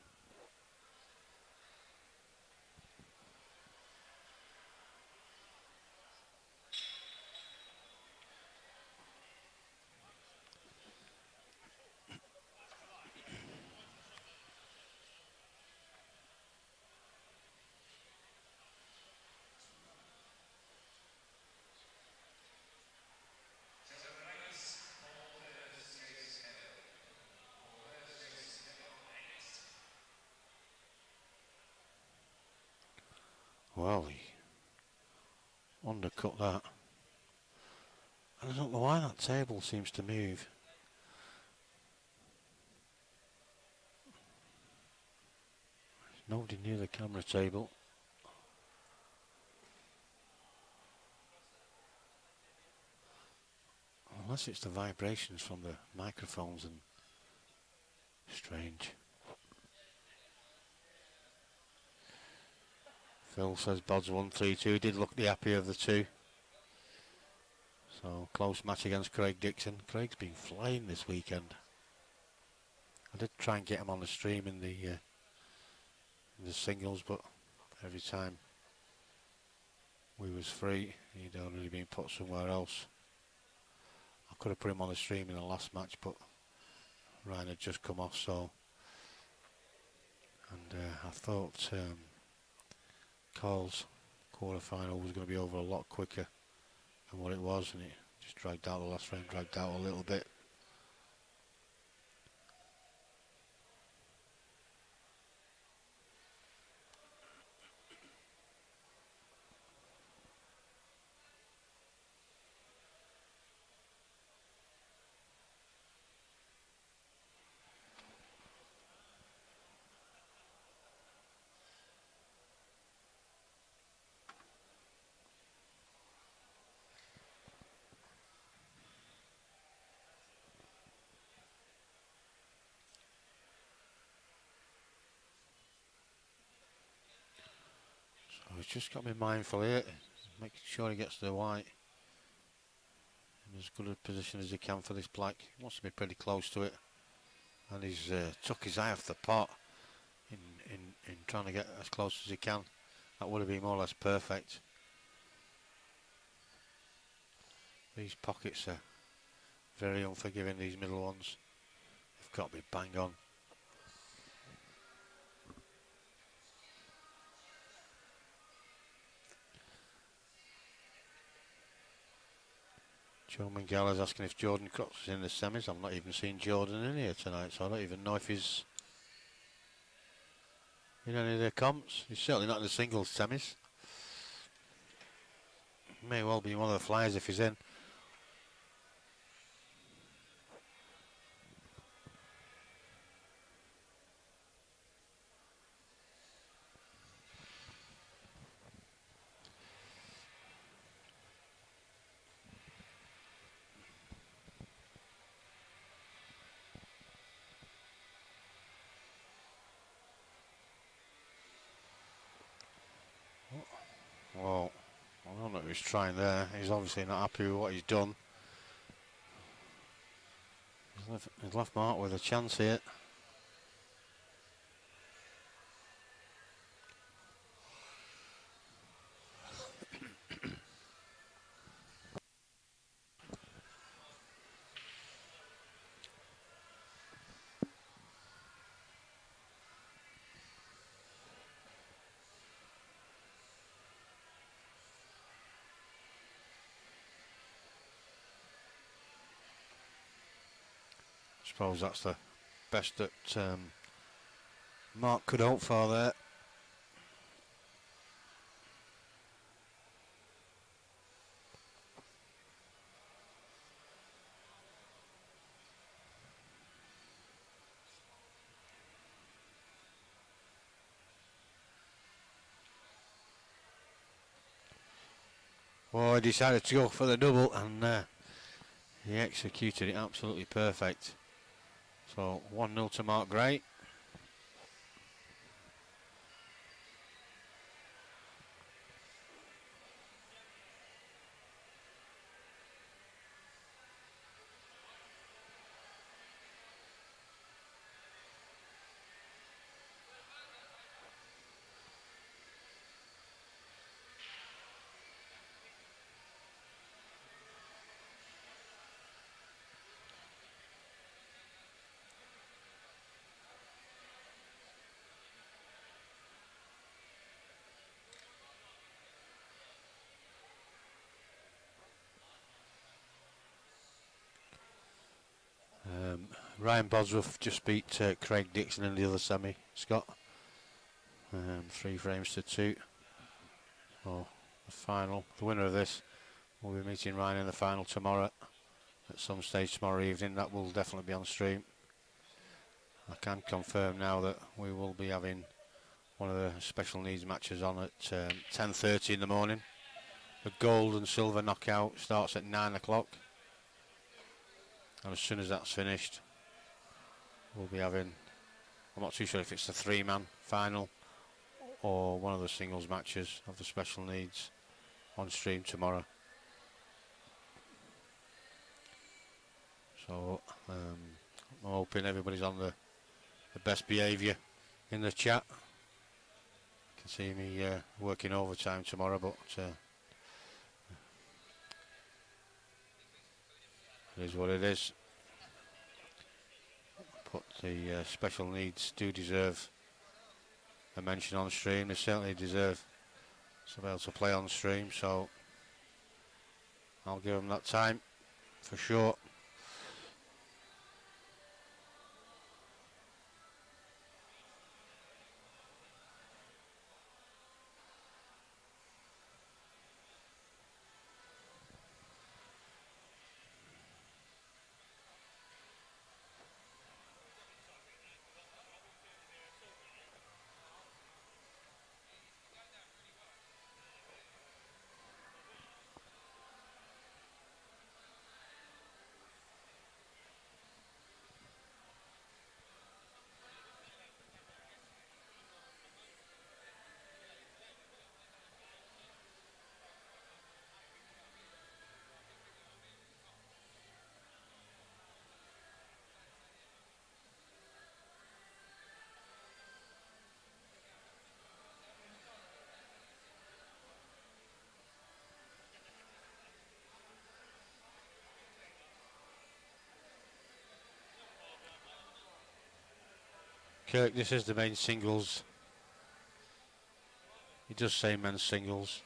Well, he undercut that. I don't know why that table seems to move. There's nobody near the camera table. Unless it's the vibrations from the microphones, and strange. Phil says Bod's 1-3-2. Did look the happier of the two. So close match against Craig Dixon. Craig's been flying this weekend. I did try and get him on the stream in the singles, but every time we was free, he'd already been put somewhere else. I could have put him on the stream in the last match, but Ryan had just come off, so, and I thought Carl's quarter-final was going to be over a lot quicker than what it was, and it just dragged out. The last frame dragged out a little bit. So he's just got to be mindful here, making sure he gets the white in as good a position as he can for this black. He wants to be pretty close to it, and he's took his eye off the pot in trying to get as close as he can. That would have been more or less perfect. These pockets are very unforgiving, these middle ones. They've got to be bang on. Joe Mangala's asking if Jordan Cox is in the semis. I've not even seen Jordan in here tonight, so I don't even know if he's in any of their comps. He's certainly not in the singles semis. May well be one of the flyers if he's in. Well, I don't know what he's trying there. He's obviously not happy with what he's done. He's left Mark with a chance here. I suppose that's the best that Mark could hope for there. Well, he decided to go for the double, and he executed it absolutely perfect. So 1-0 to Mark Gray. Ryan Bosworth just beat Craig Dixon in the other semi, Scott. 3 frames to 2. Oh, the final. The winner of this will be meeting Ryan in the final tomorrow at some stage tomorrow evening. That will definitely be on stream. I can confirm now that we will be having one of the special needs matches on at 10:30 in the morning. The gold and silver knockout starts at 9 o'clock. And as soon as that's finished, we'll be having, I'm not too sure if it's the 3-man final or one of the singles matches of the special needs on stream tomorrow. So I'm hoping everybody's on the best behaviour in the chat. You can see me working overtime tomorrow, but it is what it is. but the special needs do deserve a mention on stream. They certainly deserve to be able to play on stream, so I'll give them that time for sure. Kirk, this is the main singles. He does say men's singles.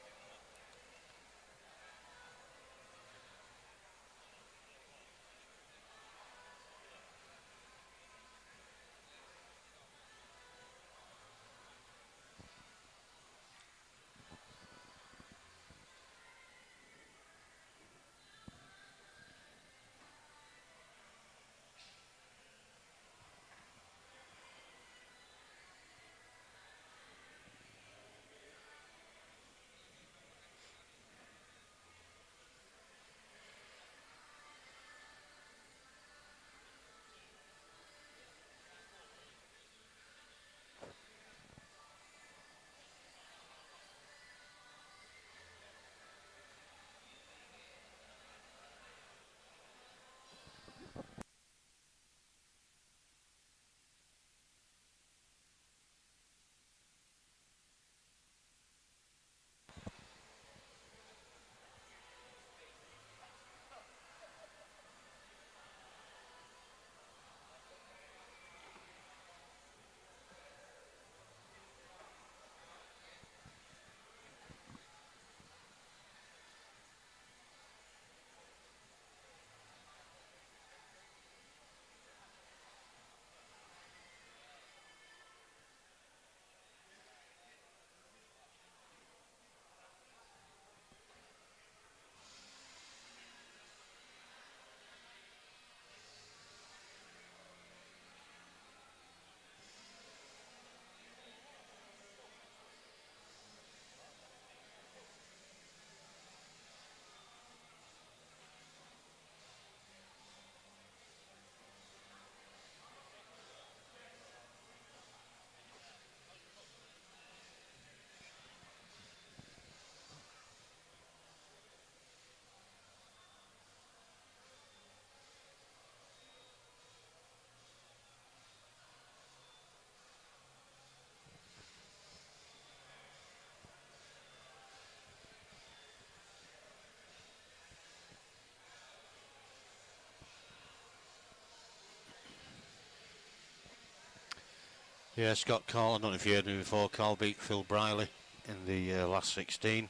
Yeah, Scott Carl, I don't know if you heard me before, Carl beat Phil Briley in the last 16.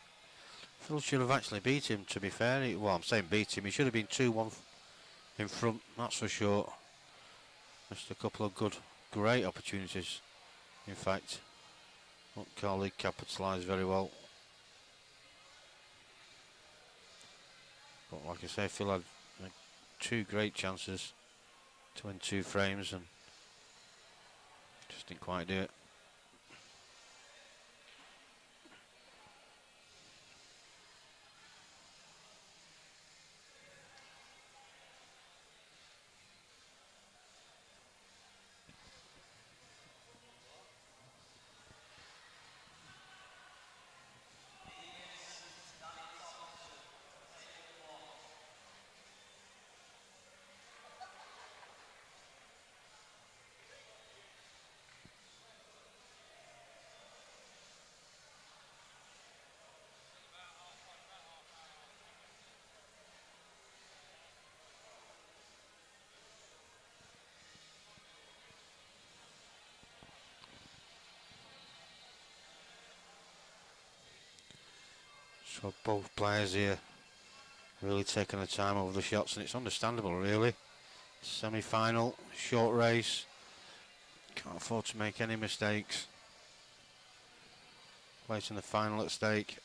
Phil should have actually beat him, to be fair. Well, I'm saying beat him, he should have been 2-1 in front, that's for sure. Missed a couple of great opportunities, in fact. But Carl capitalised very well. But like I say, Phil had 2 great chances to win 2 frames and just didn't quite do it. So both players here really taking the time over the shots, and it's understandable really. Semi-final, short race, can't afford to make any mistakes. Placing the final at stake.